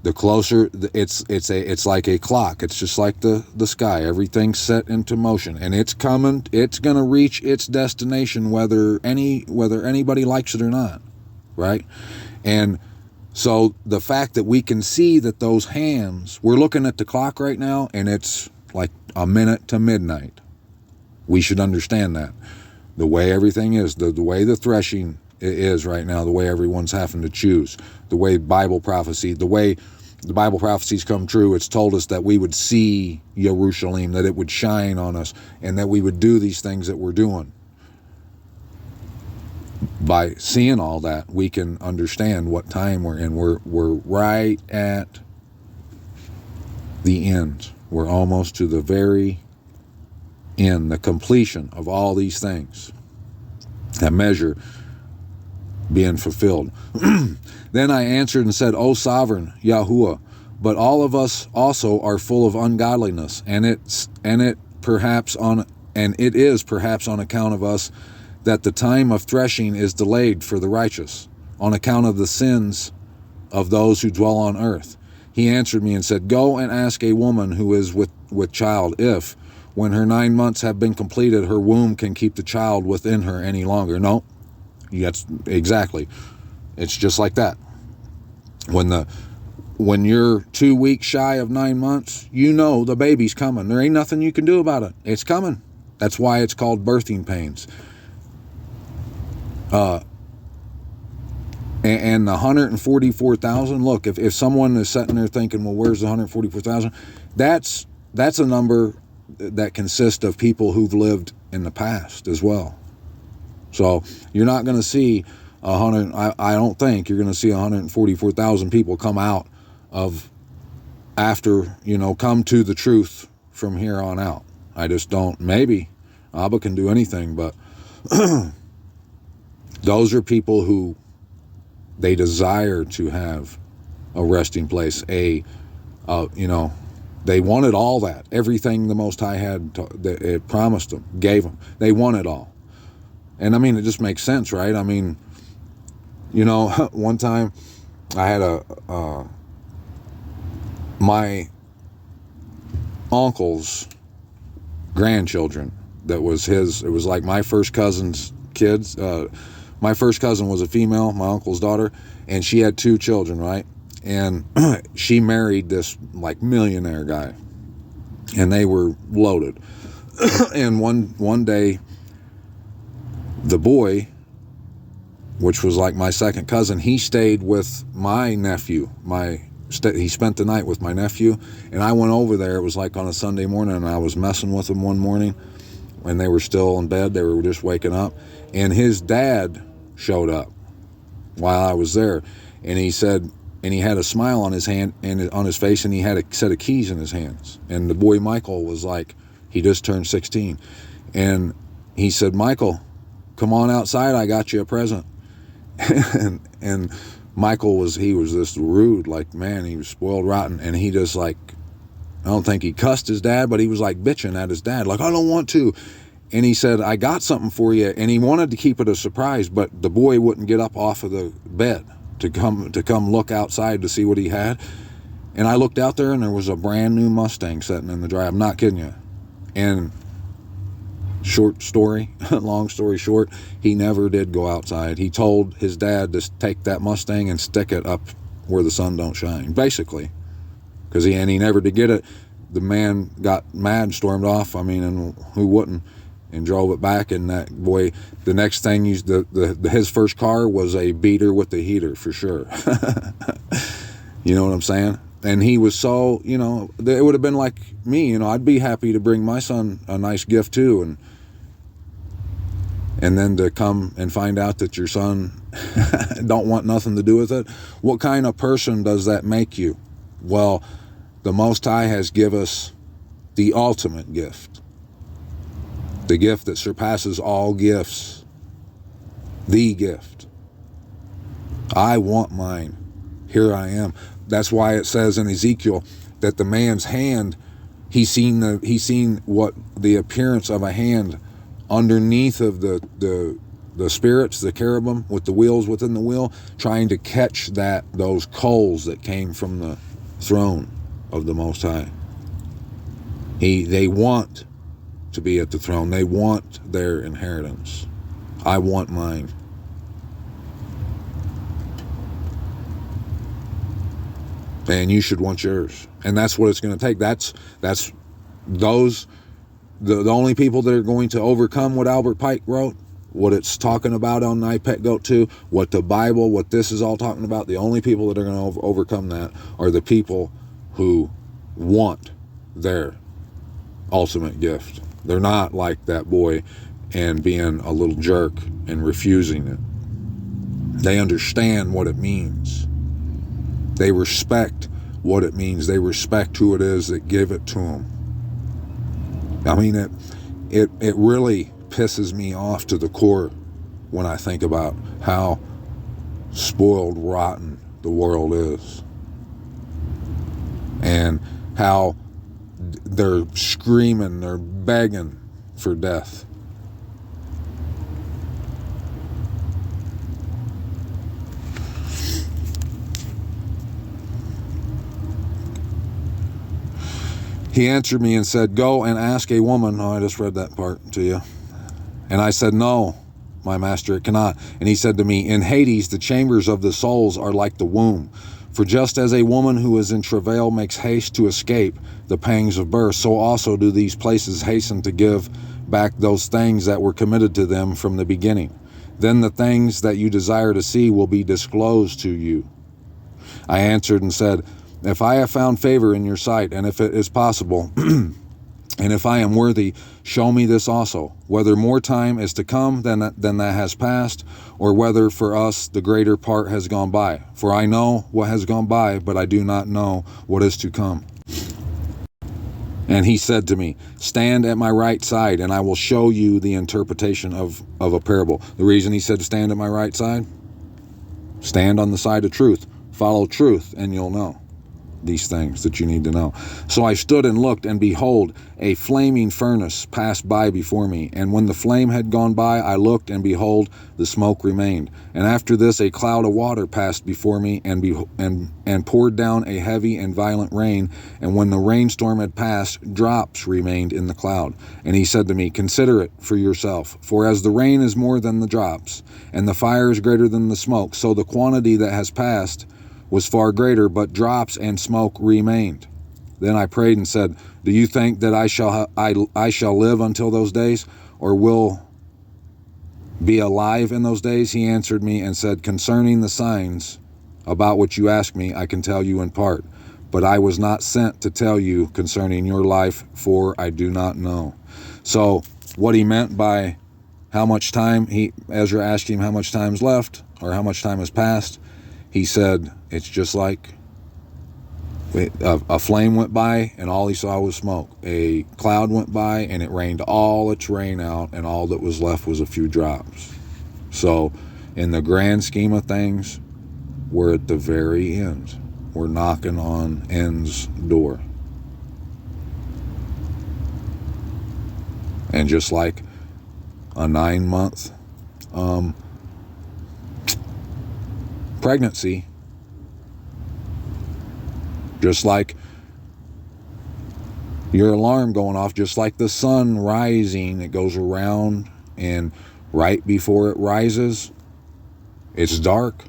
the closer, it's like a clock. It's just like the sky. Everything's set into motion, and it's coming. It's going to reach its destination, whether anybody likes it or not, right? And so the fact that we can see that those hands, we're looking at the clock right now, and it's like a minute to midnight. We should understand that. The way everything is, the way the threshing is right now, the way everyone's having to choose, the way Bible prophecy, the way the Bible prophecies come true, it's told us that we would see Jerusalem, that it would shine on us, and that we would do these things that we're doing. By seeing all that, we can understand what time we're in. We're right at the end. We're almost to the very end, the completion of all these things. That measure being fulfilled. Then I answered and said, O sovereign Yahuwah, but all of us also are full of ungodliness, and it is perhaps on account of us that the time of threshing is delayed for the righteous, on account of the sins of those who dwell on earth. He answered me and said, go and ask a woman who is with child if, when her 9 months have been completed, her womb can keep the child within her any longer. No, that's exactly. It's just like that. When you're 2 weeks shy of 9 months, you know the baby's coming. There ain't nothing you can do about it. It's coming. That's why it's called birthing pains. And the 144,000, look, if someone is sitting there thinking, well, where's the 144,000? That's a number that consists of people who've lived in the past as well. So you're not going to see I don't think you're going to see 144,000 people come out of after, come to the truth from here on out. I just don't. Maybe Abba can do anything, but those are people who they desire to have a resting place, they wanted all that, everything the Most High had, it promised them, gave them. They want it all. And I mean, it just makes sense, right? I mean, one time I had my uncle's grandchildren, that was his, it was like my first cousin's kids. My first cousin was a female, my uncle's daughter, and she had 2 children, right? And she married this like millionaire guy, and they were loaded. And one day, the boy, which was like my second cousin, he stayed with my nephew. He spent the night with my nephew, and I went over there. It was like on a Sunday morning, and I was messing with them one morning, and they were still in bed. They were just waking up, and his dad showed up while I was there, and he said, and he had a smile on his hand and on his face, and he had a set of keys in his hands. And the boy Michael was like, he just turned 16, and he said, "Michael, come on outside. I got you a present." and Michael was this rude, like, man, he was spoiled rotten, and he just like, I don't think he cussed his dad, but he was like bitching at his dad, like, "I don't want to." And he said, "I got something for you." And he wanted to keep it a surprise, but the boy wouldn't get up off of the bed to come look outside to see what he had. And I looked out there, and there was a brand new Mustang sitting in the drive. I'm not kidding you. And short story, long story short, he never did go outside. He told his dad to take that Mustang and stick it up where the sun don't shine, basically. Because he never did get it. The man got mad, stormed off. I mean, and who wouldn't? And drove it back. And that boy, the next thing, his first car was a beater with the heater, for sure. You know what I'm saying? And he was so, it would have been like me, I'd be happy to bring my son a nice gift too. And then to come and find out that your son don't want nothing to do with it. What kind of person does that make you? Well, the Most High has given us the ultimate gift. The gift that surpasses all gifts. The gift. I want mine. Here I am. That's why it says in Ezekiel that the man's hand, he's seen what the appearance of a hand underneath of the spirits, the cherubim with the wheels within the wheel, trying to catch those coals that came from the throne of the Most High. They want to be at the throne. They want their inheritance. I want mine. And you should want yours. And that's what it's going to take. That's those, the only people that are going to overcome what Albert Pike wrote, what it's talking about on I Pet Goat 2, what the Bible, what this is all talking about, the only people that are going to overcome that are the people who want their ultimate gift. They're not like that boy and being a little jerk and refusing it. They understand what it means. They respect what it means. They respect who it is that give it to them. I mean, it really pisses me off to the core when I think about how spoiled rotten the world is. And how they're screaming, they're begging for death. He answered me and said, "Go and ask a woman." Oh, I just read that part to you. And I said, "No, my master, it cannot." And he said to me, "In Hades, the chambers of the souls are like the womb. For just as a woman who is in travail makes haste to escape the pangs of birth, so also do these places hasten to give back those things that were committed to them from the beginning. Then the things that you desire to see will be disclosed to you." I answered and said, "If I have found favor in your sight, and if it is possible, and if I am worthy, show me this also, whether more time is to come than that has passed, or whether for us the greater part has gone by. For I know what has gone by, but I do not know what is to come." And he said to me, "Stand at my right side, and I will show you the interpretation of a parable." The reason he said to stand at my right side? Stand on the side of truth. Follow truth, and you'll know. these things that you need to know. So I stood and looked, and behold, a flaming furnace passed by before me. And when the flame had gone by, I looked, and behold, the smoke remained. And after this, a cloud of water passed before me, and poured down a heavy and violent rain. And when the rainstorm had passed, drops remained in the cloud. And he said to me, consider it for yourself. For as the rain is more than the drops, and the fire is greater than the smoke, so the quantity that has passed was far greater, but drops and smoke remained. Then I prayed and said, do you think that I shall live until those days, or will be alive in those days? He answered me and said, concerning the signs about which you ask me, I can tell you in part, but I was not sent to tell you concerning your life, for I do not know. So what he meant by how much time, Ezra asked him how much time's left, or how much time has passed. He said, it's just like a flame went by and all he saw was smoke. A cloud went by and it rained all its rain out, and all that was left was a few drops. So in the grand scheme of things, we're at the very end. We're knocking on end's door. And just like a 9-month pregnancy, just like your alarm going off, just like the sun rising, it goes around, and right before it rises, it's dark,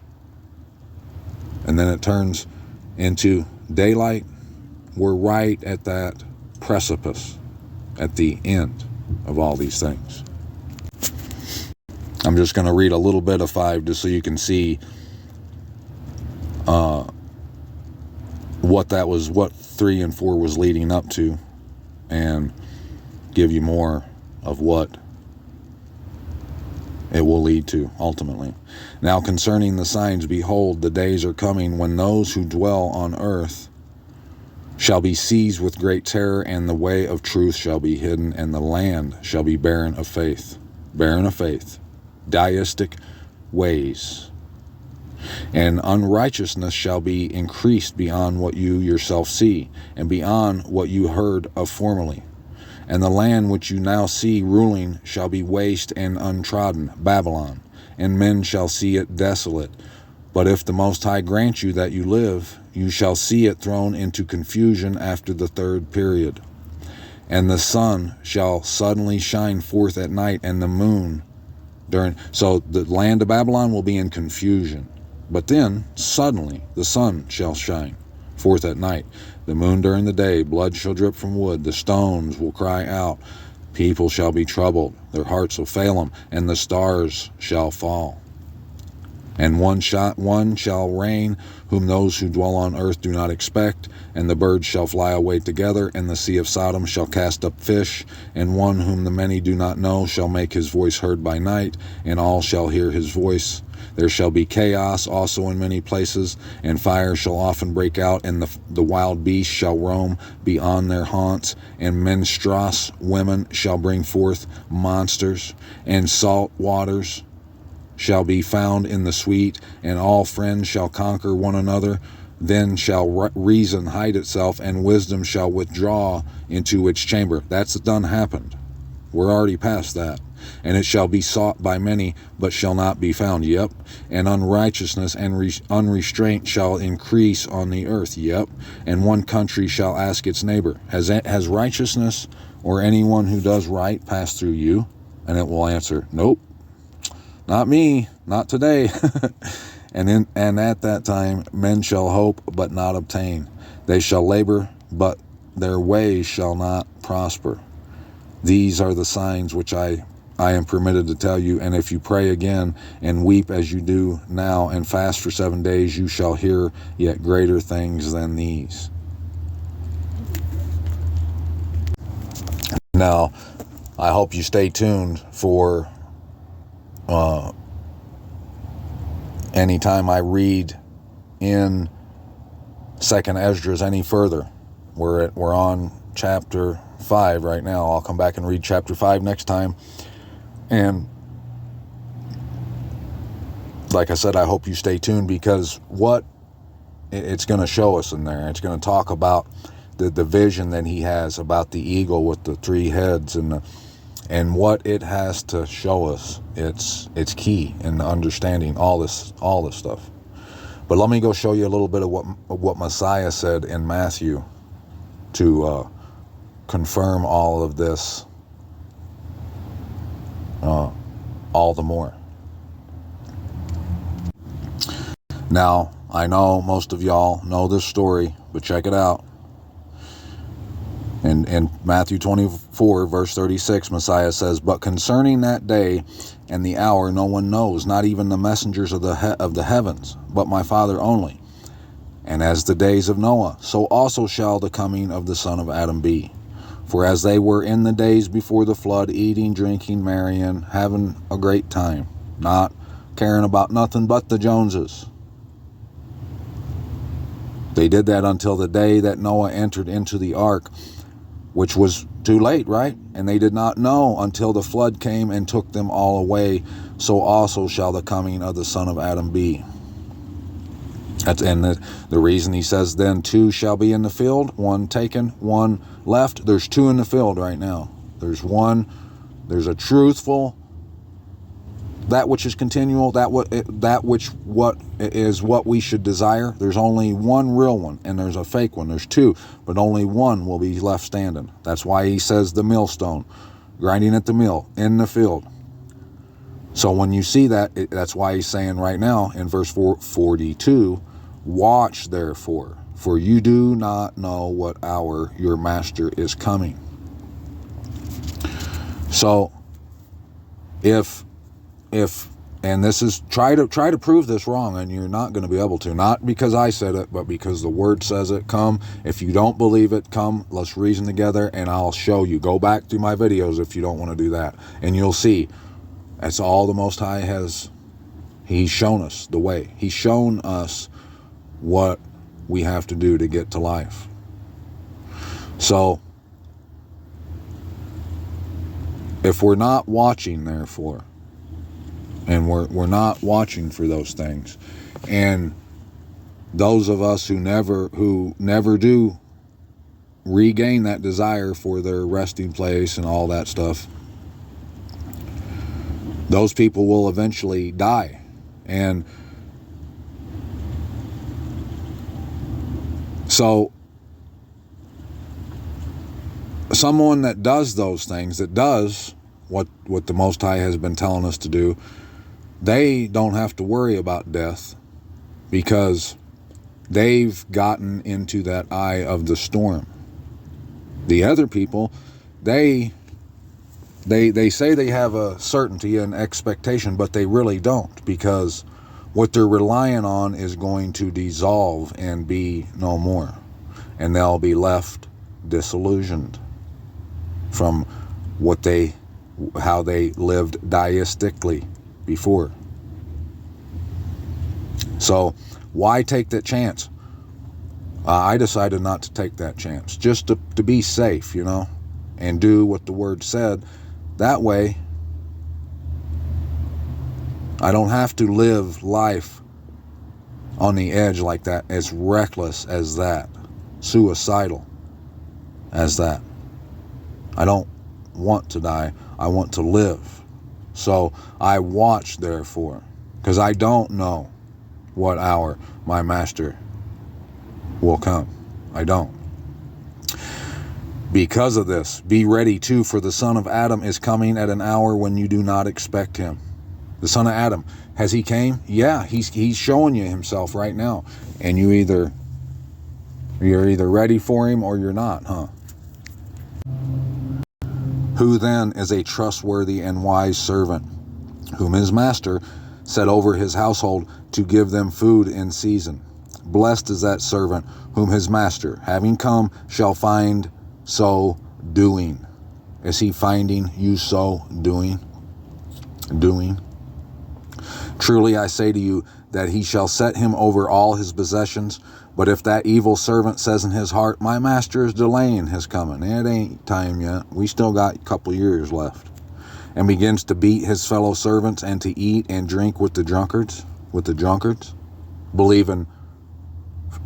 and then it turns into daylight. We're right at that precipice, at the end of all these things. I'm just going to read a little bit of 5 just so you can see what 3 and 4 was leading up to, and give you more of what it will lead to ultimately. Now concerning the signs, behold, the days are coming when those who dwell on earth shall be seized with great terror, and the way of truth shall be hidden, and the land shall be barren of faith, deistic ways. And unrighteousness shall be increased beyond what you yourself see, and beyond what you heard of formerly. And the land which you now see ruling shall be waste and untrodden, Babylon, and men shall see it desolate. But if the Most High grant you that you live, you shall see it thrown into confusion after the 3rd period. And the sun shall suddenly shine forth at night, and the moon so the land of Babylon will be in confusion. But then, suddenly, the sun shall shine forth at night, the moon during the day, blood shall drip from wood, the stones will cry out, people shall be troubled, their hearts will fail them, and the stars shall fall. And one shall reign, whom those who dwell on earth do not expect, and the birds shall fly away together, and the sea of Sodom shall cast up fish, and one whom the many do not know shall make his voice heard by night, and all shall hear his voice. There shall be chaos also in many places, and fire shall often break out, and the wild beasts shall roam beyond their haunts, and menstruous women shall bring forth monsters, and salt waters shall be found in the sweet, and all friends shall conquer one another. Then shall reason hide itself, and wisdom shall withdraw into its chamber. That's done happened. We're already past that. And it shall be sought by many, but shall not be found. Yep. And unrighteousness and unrestraint shall increase on the earth. Yep. And one country shall ask its neighbor, has righteousness or anyone who does right passed through you? And it will answer, nope. Not me, not today. And at that time men shall hope but not obtain. They shall labor, but their ways shall not prosper. These are the signs which I am permitted to tell you, and if you pray again and weep as you do now and fast for 7 days, you shall hear yet greater things than these. Now, I hope you stay tuned for anytime I read in 2nd Esdras any further. We're on chapter 5 right now. I'll come back and read chapter 5 next time. And like I said, I hope you stay tuned, because what it's going to show us in there. It's going to talk about the vision that he has about the eagle with the 3 heads and what it has to show us. It's key in understanding all this stuff. But let me go show you a little bit of what Messiah said in Matthew to confirm all of this all the more. Now, I know most of y'all know this story, but check it out. In Matthew 24, verse 36, Messiah says, "But concerning that day and the hour no one knows, not even the messengers of the heavens, but my Father only. And as the days of Noah, so also shall the coming of the Son of Adam be. For as they were in the days before the flood, eating, drinking, marrying, having a great time, not caring about nothing but the Joneses. They did that until the day that Noah entered into the ark, which was too late, right? And they did not know until the flood came and took them all away. So also shall the coming of the Son of Adam be." And the reason he says then 2 shall be in the field, 1 taken, 1 left. There's 2 in the field right now. There's a truthful, that which is continual, that which is what we should desire. There's only one real one, and there's a fake one. There's 2, but only one will be left standing. That's why he says the millstone, grinding at the mill, in the field. So when you see that, that's why he's saying right now in verse 42, "Watch therefore, for you do not know what hour your master is coming." So if and this is try to prove this wrong, and you're not going to be able to, not because I said it, but because the word says it. Come, if you don't believe it, come, let's reason together, and I'll show you. Go back through my videos if you don't want to do that, and you'll see that's all the Most High has. He's shown us the way. He's shown us what we have to do to get to life. So if we're not watching, therefore, and we're not watching for those things, and those of us who never do regain that desire for their resting place and all that stuff, those people will eventually die. And so someone that does those things, that does what the Most High has been telling us to do, they don't have to worry about death, because they've gotten into that eye of the storm. The other people, they say they have a certainty and expectation, but they really don't, because what they're relying on is going to dissolve and be no more, and they'll be left disillusioned from how they lived deistically before. So why take that chance? I decided not to take that chance, just to be safe, and do what the word said. That way I don't have to live life on the edge like that, as reckless as that, suicidal as that. I don't want to die. I want to live. So I watch, therefore, because I don't know what hour my master will come. I don't. Because of this, be ready too, for the Son of Adam is coming at an hour when you do not expect him. The Son of Adam, has he came? Yeah, he's showing you himself right now, and you're either ready for him or you're not, huh? Who then is a trustworthy and wise servant, whom his master set over his household to give them food in season? Blessed is that servant whom his master, having come, shall find so doing. Is he finding you so doing? Truly I say to you that he shall set him over all his possessions. But if that evil servant says in his heart, my master is delaying his coming, it ain't time yet, we still got a couple years left, and begins to beat his fellow servants and to eat and drink with the drunkards, believing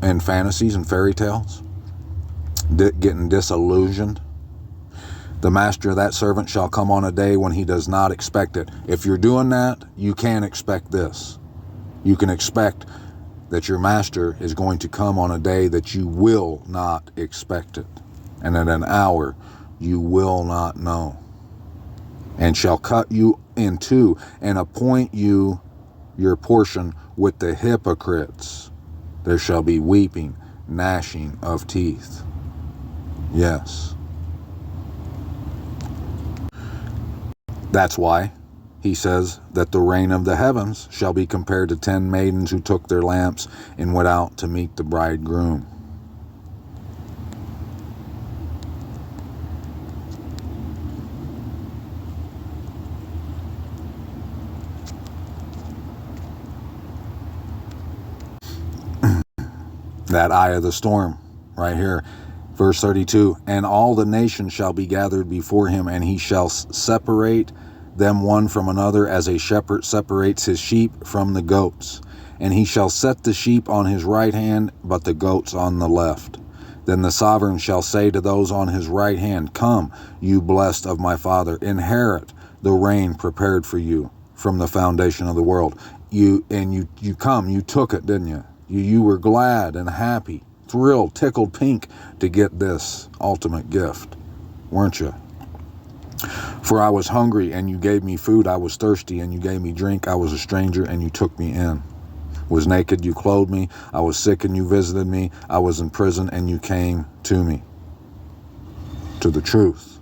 in fantasies and fairy tales, getting disillusioned. The master of that servant shall come on a day when he does not expect it. If you're doing that, you can expect this. You can expect that your master is going to come on a day that you will not expect it, and at an hour you will not know, and shall cut you in two and appoint you your portion with the hypocrites. There shall be weeping, gnashing of teeth. Yes. That's why he says that the reign of the heavens shall be compared to 10 maidens who took their lamps and went out to meet the bridegroom. That eye of the storm right here. Verse 32, and all the nations shall be gathered before him, and he shall separate them one from another, as a shepherd separates his sheep from the goats. And he shall set the sheep on his right hand, but the goats on the left. Then the sovereign shall say to those on his right hand, come, you blessed of my Father, inherit the reign prepared for you from the foundation of the world. You took it, didn't you? You were glad and happy, thrilled, tickled pink to get this ultimate gift, weren't you? For I was hungry, and you gave me food. I was thirsty, and you gave me drink. I was a stranger, and you took me in. Was naked, you clothed me. I was sick, and you visited me. I was in prison, and you came to me. To the truth.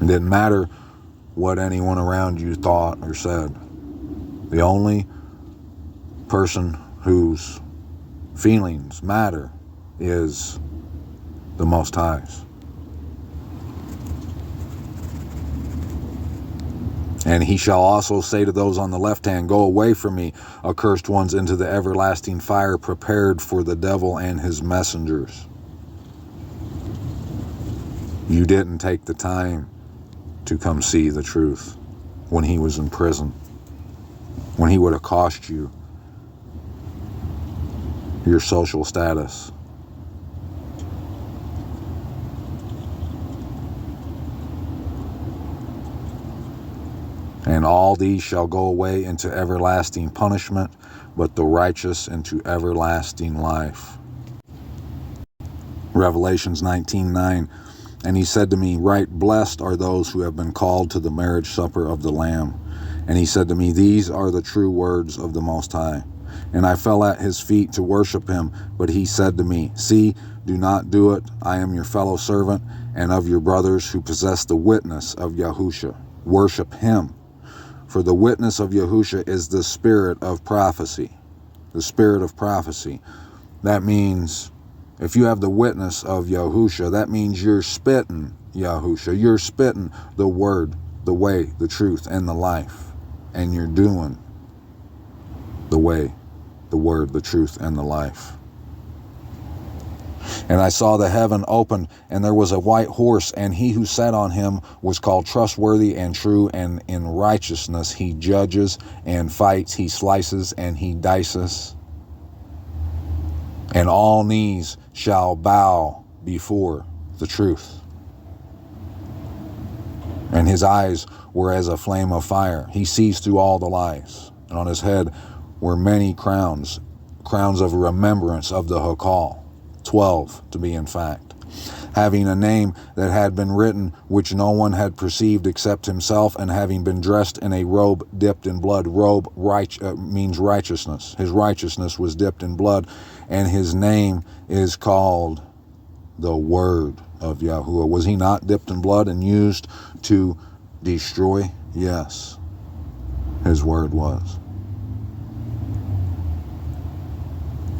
It didn't matter what anyone around you thought or said. The only person whose feelings matter is the Most High's. And he shall also say to those on the left hand, go away from me, accursed ones, into the everlasting fire prepared for the devil and his messengers. You didn't take the time to come see the truth when he was in prison, when he would have cost you your social status. And all these shall go away into everlasting punishment, but the righteous into everlasting life. Revelations 19:9. And he said to me, right blessed are those who have been called to the marriage supper of the Lamb. And he said to me, these are the true words of the Most High. And I fell at his feet to worship him, but he said to me, see, do not do it. I am your fellow servant and of your brothers who possess the witness of Yahusha. Worship him. For the witness of Yahusha is the spirit of prophecy. The spirit of prophecy. That means if you have the witness of Yahusha, that means you're spitting Yahusha. You're spitting the word, the way, the truth, and the life. And you're doing the way, the word, the truth, and the life. And I saw the heaven opened, and there was a white horse, and he who sat on him was called trustworthy and true, and in righteousness he judges and fights, he slices and he dices. And all knees shall bow before the truth. And his eyes were as a flame of fire. He sees through all the lies. And on his head were many crowns, crowns of remembrance of the Hakal, 12 to be in fact, having a name that had been written, which no one had perceived except himself, and having been dressed in a robe dipped in blood. Robe means righteousness. His righteousness was dipped in blood, and his name is called the Word of Yahuwah. Was he not dipped in blood and used to destroy? Yes, his word was.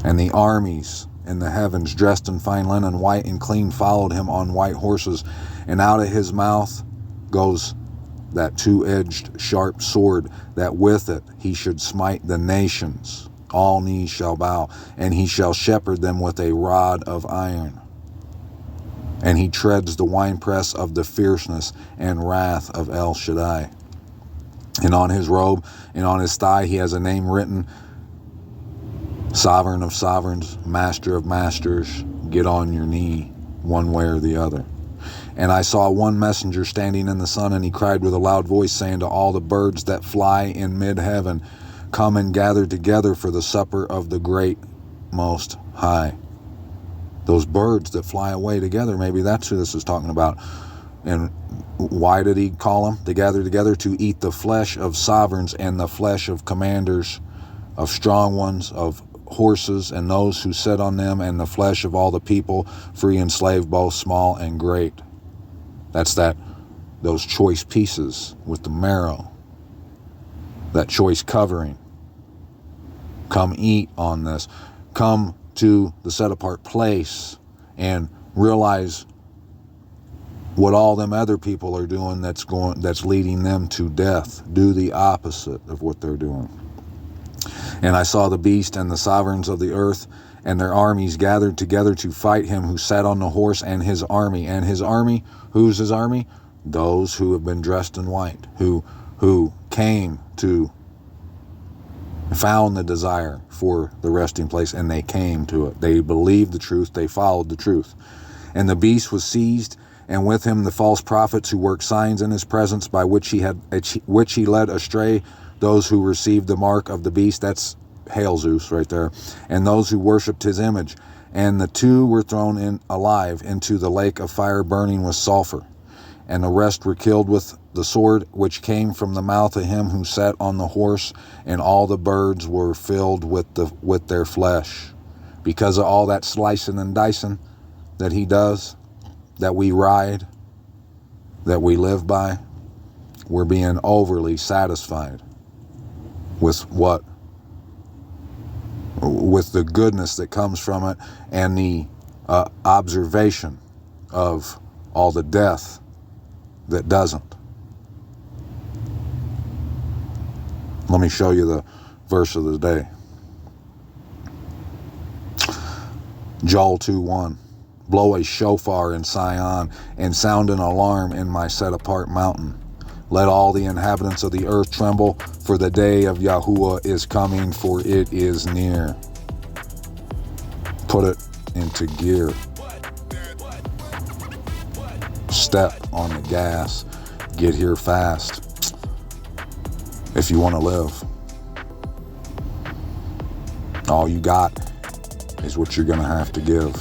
And the armies in the heavens, dressed in fine linen, white and clean, followed him on white horses. And out of his mouth goes that two-edged sharp sword, that with it he should smite the nations. All knees shall bow, and he shall shepherd them with a rod of iron. And he treads the winepress of the fierceness and wrath of El Shaddai. And on his robe and on his thigh he has a name written, Sovereign of sovereigns, master of masters, get on your knee, one way or the other. And I saw one messenger standing in the sun, and he cried with a loud voice, saying to all the birds that fly in mid-heaven, come and gather together for the supper of the great Most High. Those birds that fly away together, maybe that's who this is talking about. And why did he call them to gather together? To eat the flesh of sovereigns and the flesh of commanders, of strong ones, of horses and those who sit on them, and the flesh of all the people, free and slave, both small and great. That's those choice pieces with the marrow, that choice covering. Come eat on this. Come to the set apart place and realize what all them other people are doing that's leading them to death. Do the opposite of what they're doing. And I saw the beast and the sovereigns of the earth and their armies gathered together to fight him who sat on the horse and his army. And his army, who's his army? Those who have been dressed in white, who came to found the desire for the resting place, and they came to it. They believed the truth. They followed the truth. And the beast was seized, and with him the false prophets who worked signs in his presence, by which he led astray those who received the mark of the beast. That's Hail Zeus right there. And those who worshipped his image. And the two were thrown alive into the lake of fire burning with sulfur. And the rest were killed with the sword which came from the mouth of him who sat on the horse, and all the birds were filled with their flesh. Because of all that slicing and dicing that he does, that we ride, that we live by, we're being overly satisfied with the goodness that comes from it, and the observation of all the death that doesn't. Let me show you the verse of the day. Joel 2:1. Blow a shofar in Sion and sound an alarm in my set-apart mountain. Let all the inhabitants of the earth tremble, for the day of Yahuwah is coming, for it is near. Put it into gear. Step on the gas. Get here fast if you want to live. All you got is what you're going to have to give.